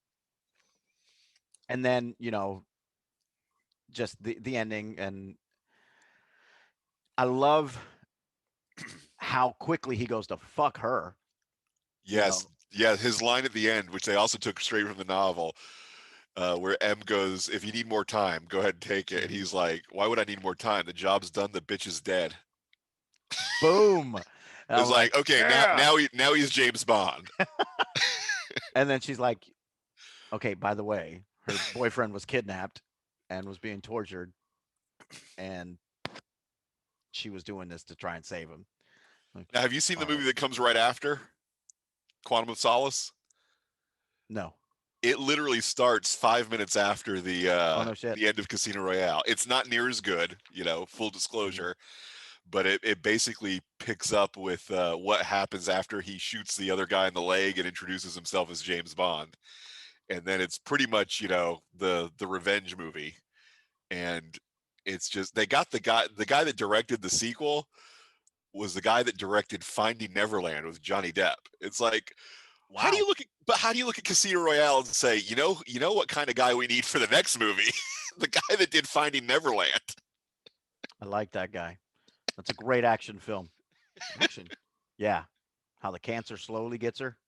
and then just the ending, and I love how quickly he goes to fuck her. You Yes. know, Yeah, his line at the end, which they also took straight from the novel, where M goes, "If you need more time, go ahead and take it." And Mhm. he's like, "Why would I need more time? The job's done. The bitch is dead." Boom. And It's I'm like, like, okay, yeah. now he's James Bond. And then she's like, okay, by the way, her boyfriend was kidnapped and was being tortured, and she was doing this to try and save him. Like, Now, have you seen the all right. movie that comes right after, Quantum of Solace? No. It literally starts 5 minutes after Oh, no shit. the end of Casino Royale. It's not near as good, full Mhm. disclosure, but it basically picks up with what happens after he shoots the other guy in the leg and introduces himself as James Bond, and then it's pretty much the revenge movie, and it's just they got the guy that directed the sequel was the guy that directed Finding Neverland with Johnny Depp. It's like, Wow. how do you look at Casino Royale and say, what kind of guy we need for the next movie? The guy that did Finding Neverland. I like that guy. That's a great action film. Action. Yeah. How the cancer slowly gets her.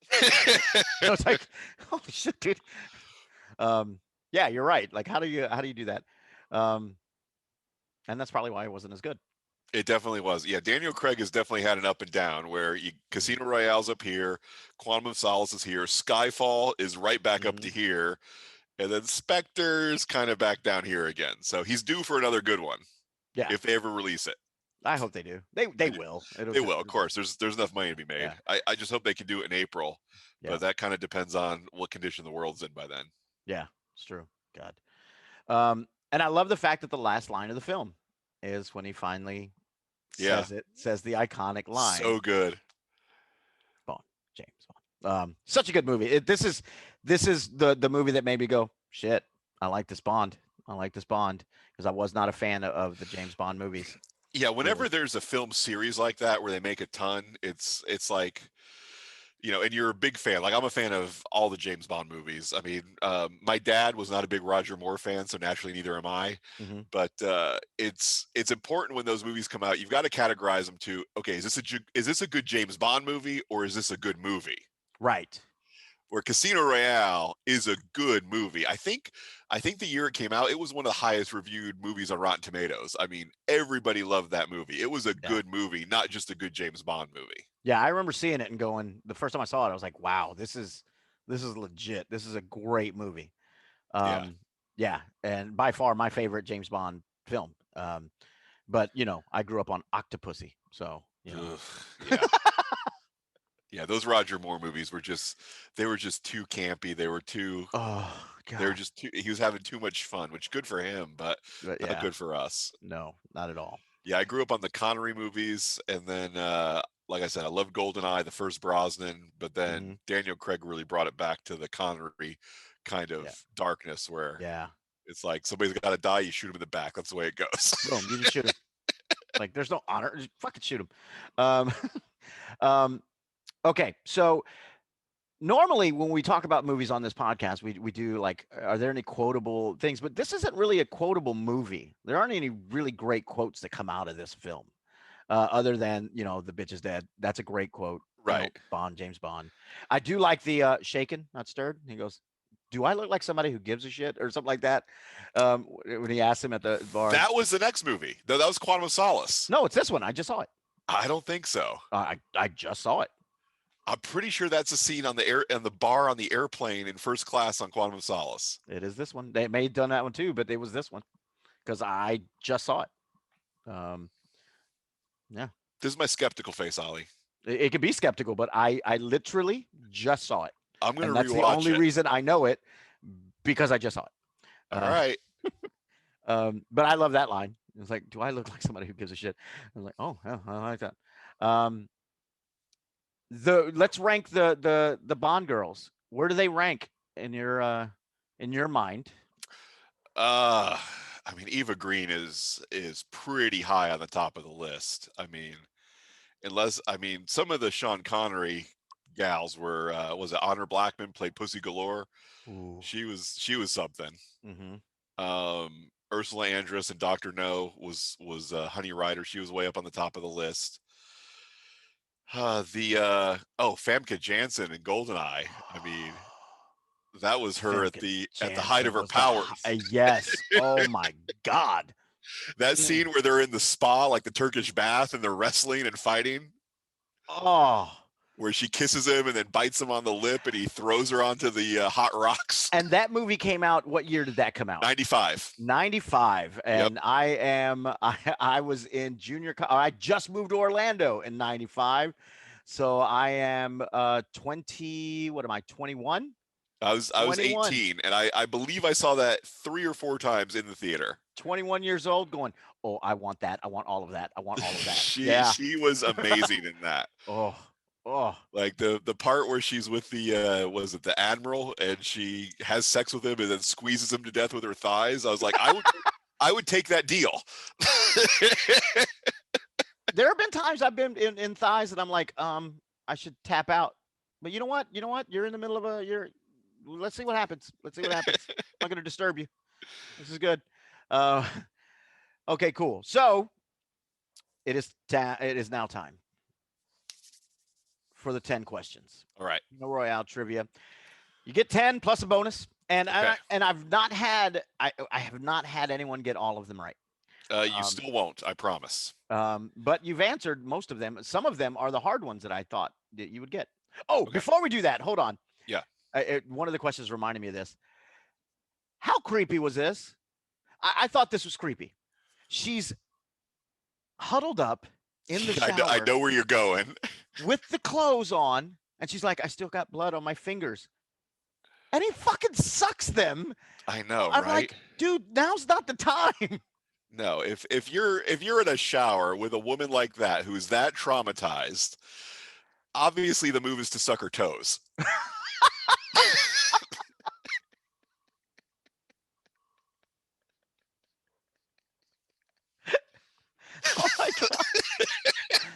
It's like, holy shit, dude. Um, yeah, you're right. Like, how do you do that? Um, and that's probably why it wasn't as good. It definitely was. Yeah, Daniel Craig has definitely had an up and down where Mhm. Casino Royale's up here, Quantum of Solace is here, Skyfall is right back up to Mhm. here, and then Spectre's kind of back down here again. So he's due for another good one Yeah, if they ever release it. I hope they do. They I do. will. It'll They just will, of course. There's enough money to be made. yeah, I just hope they can do it in April, yeah, but that kind of depends on what condition the world's in by then. yeah. It's true. God. And I love the fact that the last line of the film. is when he finally Yeah, says the iconic line, so good. Bond, James Bond. Such a good movie. This is the movie that made me go, shit, I like this Bond. I like this Bond because I was not a fan of the James Bond movies. Yeah, whenever Really. there's a film series like that where they make a ton, it's like, and you're a big fan. Like I'm a fan of all the James Bond movies. I mean, my dad was not a big Roger Moore fan, so naturally neither am I. Hmm. But it's important when those movies come out. You've got to categorize them to, okay, is this a good James Bond movie or is this a good movie? Right. Where Casino Royale is a good movie. I think the year it came out, it was one of the highest reviewed movies on Rotten Tomatoes. I mean, everybody loved that movie. It was a Yeah. good movie, not just a good James Bond movie. Yeah, I remember seeing it and going, the first time I saw it, I was like, wow, this is legit. This is a great movie. Yeah. Yeah, and by far my favorite James Bond film. But I grew up on Octopussy, so Ugh, yeah. Yeah, those Roger Moore movies they were just too campy. Oh They were God. just too, he was having too much fun, which good for him, but But not yeah, good for us. no, not at all. Yeah, I grew up on the Connery movies, and then like I said, I loved GoldenEye, the first Brosnan, but Hmm. then Daniel Craig really brought it back to the Connery kind Yeah, of darkness where yeah. it's like somebody's got to die, you shoot him in the back. That's the way it goes. Boom, you just shoot him. Like there's no honor. Just fucking shoot him. Um, um, okay, so normally when we talk about movies on this podcast, we do like, are there any quotable things? But this isn't really a quotable movie. There aren't any really great quotes that come out of this film, other than the bitch is dead. That's a great quote. Right. Bond, James Bond. I do like the shaken, not stirred. He goes, "Do I look like somebody who gives a shit?" or something like that. When he asked him at the bar. That was the next movie. No, that was Quantum of Solace. No, it's this one. I just saw it. I don't think so. I just saw it. I'm pretty sure that's a scene on the bar on the airplane in first class on Quantum of Solace. It is this one. They may have done that one too, but it was this one because I just saw it. Um, yeah, This is my skeptical face, Ollie. it could be skeptical, but I literally just saw it, I'm gonna and that's the rewatch only it. reason I know it because I just saw it. All Uh, right. but I love that line. It's like, do I look like somebody who gives a shit? I'm like, oh, yeah, I like that. Um, let's rank the Bond girls. Where do they rank in your mind? Uh, I mean, Eva Green is pretty high on the top of the list. I mean, some of the Sean Connery gals were was it Honor Blackman played Pussy Galore? Ooh. She was something. Mm-hmm. Ursula Andress and Doctor No was Honey Rider. She was way up on the top of the list. Famke Janssen in Goldeneye. I mean, that was her at Famke the height of Janssen her was the powers. yes. Oh my God. That Mm. scene where they're in the spa, like the Turkish bath, and they're wrestling and fighting, Oh, where she kisses him and then bites him on the lip, and he throws her onto the hot rocks. and that movie came out. What year did that come out? 95. 95. Yep. And I was in I just moved to Orlando in 95. So I am 20, what am I, 21? I was 21. 18, and I believe I saw that 3 or 4 times in the theater. 21 years old going, "Oh, I want that. I want all of that. I want all of that." she Yeah. she was amazing in that. Oh. Oh. Like the part where she's with the was it the admiral, and she has sex with him and then squeezes him to death with her thighs. I was like, I would take that deal. There have been times I've been in thighs and I'm like, I should tap out. But you know what? You know what? You're in the middle of let's see what happens. Let's see what happens. I'm not gonna disturb you. This is good. Uh okay, cool. So it is now time for the 10 questions. All right. No Royale trivia. You get 10 plus a bonus. And Okay. I have not had anyone get all of them right. You still won't, I promise. But you've answered most of them. Some of them are the hard ones that I thought that you would get. Oh, Okay. before we do that, hold on. Yeah. One of the questions reminded me of this. How creepy was this? I thought this was creepy. She's huddled up in the shower I know where you're going. with the clothes on, and she's like, I still got blood on my fingers. And he fucking sucks them. I know, I'm right? like, dude, now's not the time. No, if you're in a shower with a woman like that who's that traumatized, obviously the move is to suck her toes. Oh my god,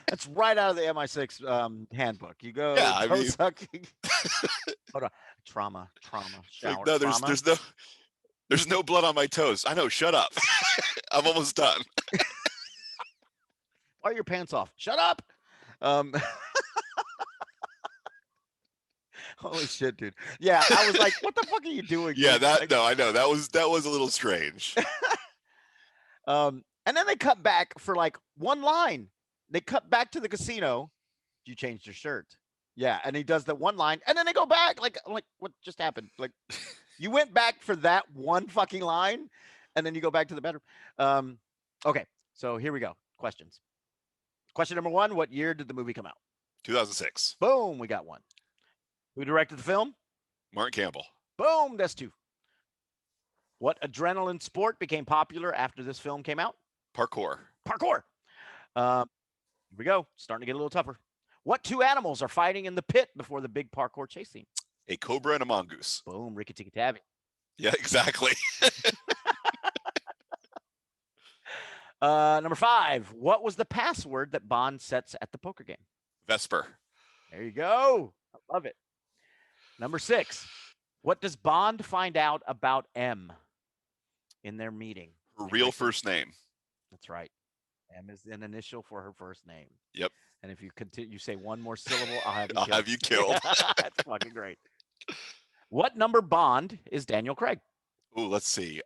that's right out of the MI6 handbook. You go Yeah, I toe mean, sucking. Hold on, it's like, shower, no, trauma. there's no blood on my toes. I know, shut up. I'm almost done. Why are your pants off? Shut up. Um, holy shit, dude. Yeah, I was like, what the fuck are you doing, Yeah, dude? that Like, no, I know. That was a little strange. and then they cut back for like one line. They cut back to the casino. You changed your shirt. Yeah, and he does the one line, and then they go back. Like, I'm like, what just happened? Like, you went back for that one fucking line, and then you go back to the bedroom. Um, okay, so here we go. Questions. Question number one: what year did the movie come out? 2006. Boom, we got one. Who directed the film? Mark Campbell. Boom, that's two. What adrenaline sport became popular after this film came out? Parkour. Parkour. Um, here we go. Starting to get a little tougher. What two animals are fighting in the pit before the big parkour chase scene? A cobra and a mongoose. Boom, Ricky Tikki Tavi. Yeah, exactly. Number five. What was the password that Bond sets at the poker game? Vesper. There you go. I love it. Number six. What does Bond find out about M in their meeting? Her They real break the- first name. That's right. M is an initial for her first name. Yep. And if you continue, you say one more syllable, I'll have you I'll killed. have you killed. That's fucking great. What number Bond is Daniel Craig? Ooh, let's see.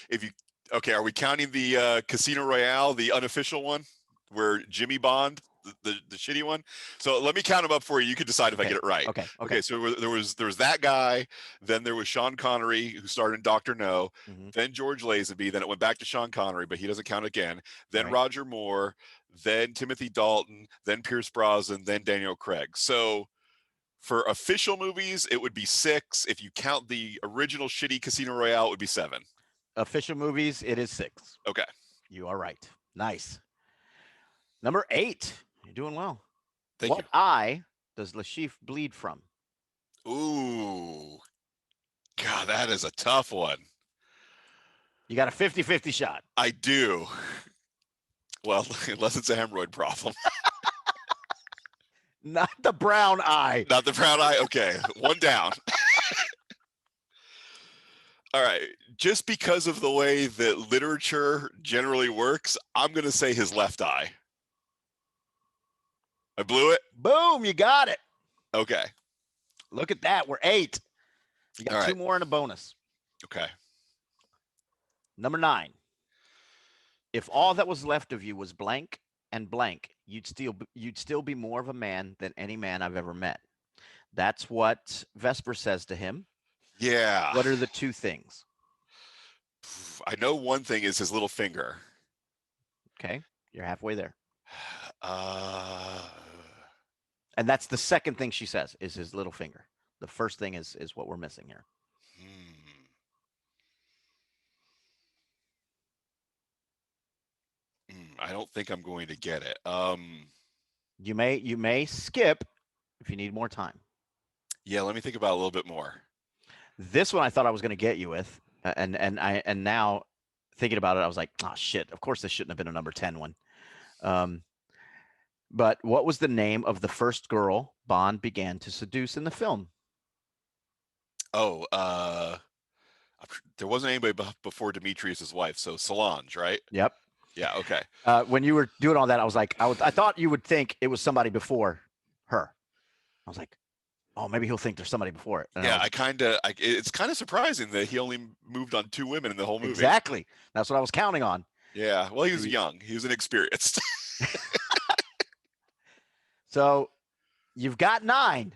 If you okay, are we counting the Casino Royale, the unofficial one, where Jimmy Bond, the shitty one? So let me count them up for you. You can decide if I Okay. get it right. Okay. Okay. So there was that guy. Then there was Sean Connery, who starred in Doctor No. Mm-hmm. Then George Lazenby. Then it went back to Sean Connery, but he doesn't count again. Then Right. Roger Moore. Then Timothy Dalton. Then Pierce Brosnan. Then Daniel Craig. So for official movies, it would be 6. If you count the original shitty Casino Royale, it would be 7. Official movies, it is 6. Okay. You are right. Nice. Number 8. You're doing well. Thank What eye does Lashif bleed from? you. Ooh. God, that is a tough one. You got a 50-50 shot. I do. Well, unless it's a hemorrhoid problem. Not the brown eye. Not the brown eye. Okay. One down. All right. Just because of the way that literature generally works, I'm going to say his left eye. I blew it? Boom, you got it. Okay. Look at that. We're 8. You got All 2 right. more and a bonus. Okay. Number 9. If all that was left of you was blank and blank, you'd still be more of a man than any man I've ever met. That's what Vesper says to him. Yeah. What are the 2 things? I know one thing is his little finger. Okay. You're halfway there. Uh, And that's the second thing she says is his little finger. The first thing is what we're missing here. I don't think I'm going to get it. You may skip if you need more time. Yeah, let me think about it a little bit more. This one I thought I was going to get you with, and now thinking about it, I was like, oh shit! Of course, this shouldn't have been a number 10 one. But what was the name of the first girl Bond began to seduce in the film? Oh, there wasn't anybody before Demetrius's wife, so Solange, right? Yep. Yeah. Okay. When you were doing all that, I was like, I thought you would think it was somebody before her. I was like, oh, maybe he'll think there's somebody before it. And Yeah, it's kind of surprising that he only moved on 2 women in the whole movie. Exactly. That's what I was counting on. Yeah. Well, he was young. He was inexperienced. So you've got 9.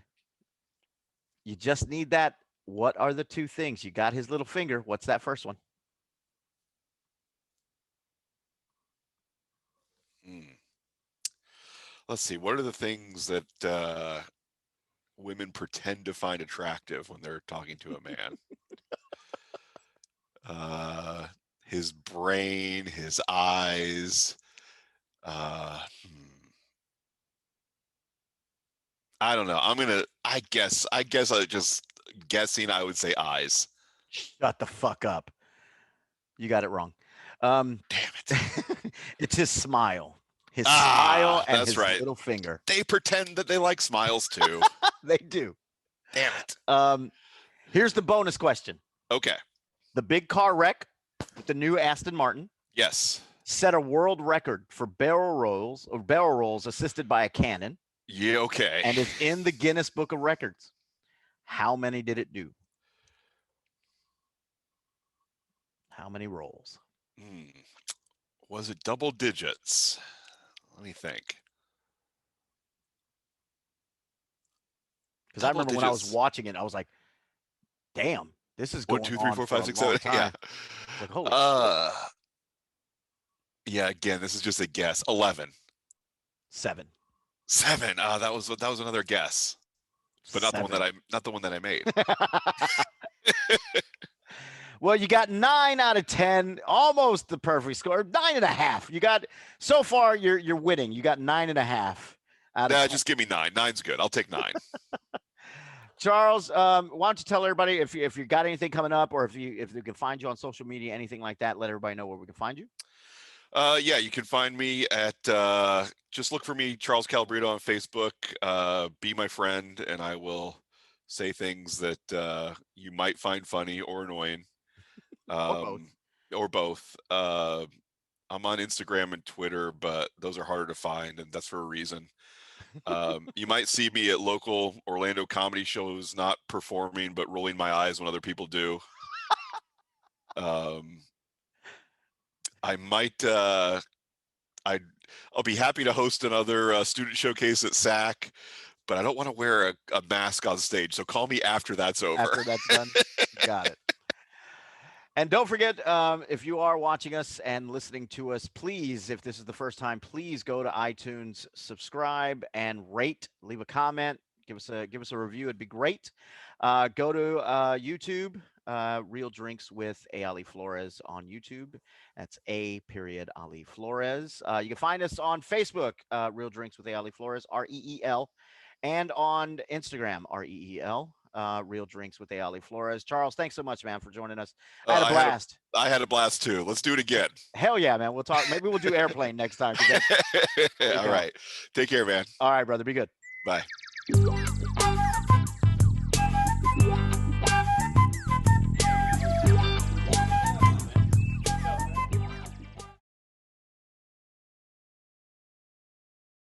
You just need that. What are the 2 things? You got his little finger. What's that first one? Let's see. What are the things that women pretend to find attractive when they're talking to a man? his brain, his eyes. I don't know. I guess I just guessing, I would say eyes. Shut the fuck up. You got it wrong. Um, Damn it. it's his smile. His smile and That's his right. little finger. They pretend that they like smiles too. They do. Damn it. Here's the bonus question. Okay. The big car wreck with the new Aston Martin Yes. set a world record for barrel rolls assisted by a cannon. Yeah, okay. And is in the Guinness Book of Records. How many did it do? How many rolls? Was it double digits? Let me think. Because I remember when I was watching it, I was like, damn, this is going 1, 2, 3, 4, 5, 6, 7. Yeah. Like, holy shit. Yeah, again, this is just a guess. 11. 7. 7. That was another guess. But not 7. the one that I made. Well, you got 9 out of 10, almost the perfect score. 9.5. You got so far. You're winning. You got 9.5 out of 10. Just give me 9. 9's good. I'll take 9. Charles, why don't you tell everybody if you got anything coming up, or if they can find you on social media, anything like that, let everybody know where we can find you. Yeah, you can find me at just look for me, Charles Calabritto, on Facebook. Be my friend, and I will say things that you might find funny or annoying, or both. I'm on Instagram and Twitter, but those are harder to find, and that's for a reason. You might see me at local Orlando comedy shows, not performing, but rolling my eyes when other people do. I might. I'll be happy to host another student showcase at SAC, but I don't want to wear a mask on stage. So call me after that's over. After that's done. Got it. And don't forget, if you are watching us and listening to us, please, if this is the first time, please go to iTunes, subscribe, and rate. Leave a comment. Give us a review. It'd be great. Go to YouTube, Real Drinks with A. Ali Flores on YouTube. That's A.Ali Flores. You can find us on Facebook, Real Drinks with A. Ali Flores, REEL, and on Instagram, REEL. Real Drinks with A. Ali Flores. Charles, thanks so much, man, for joining us. I had a blast. I had a blast too. Let's do it again. Hell yeah, man. We'll talk. Maybe we'll do airplane next time. All right. Take care, man. All right, brother. Be good. Bye.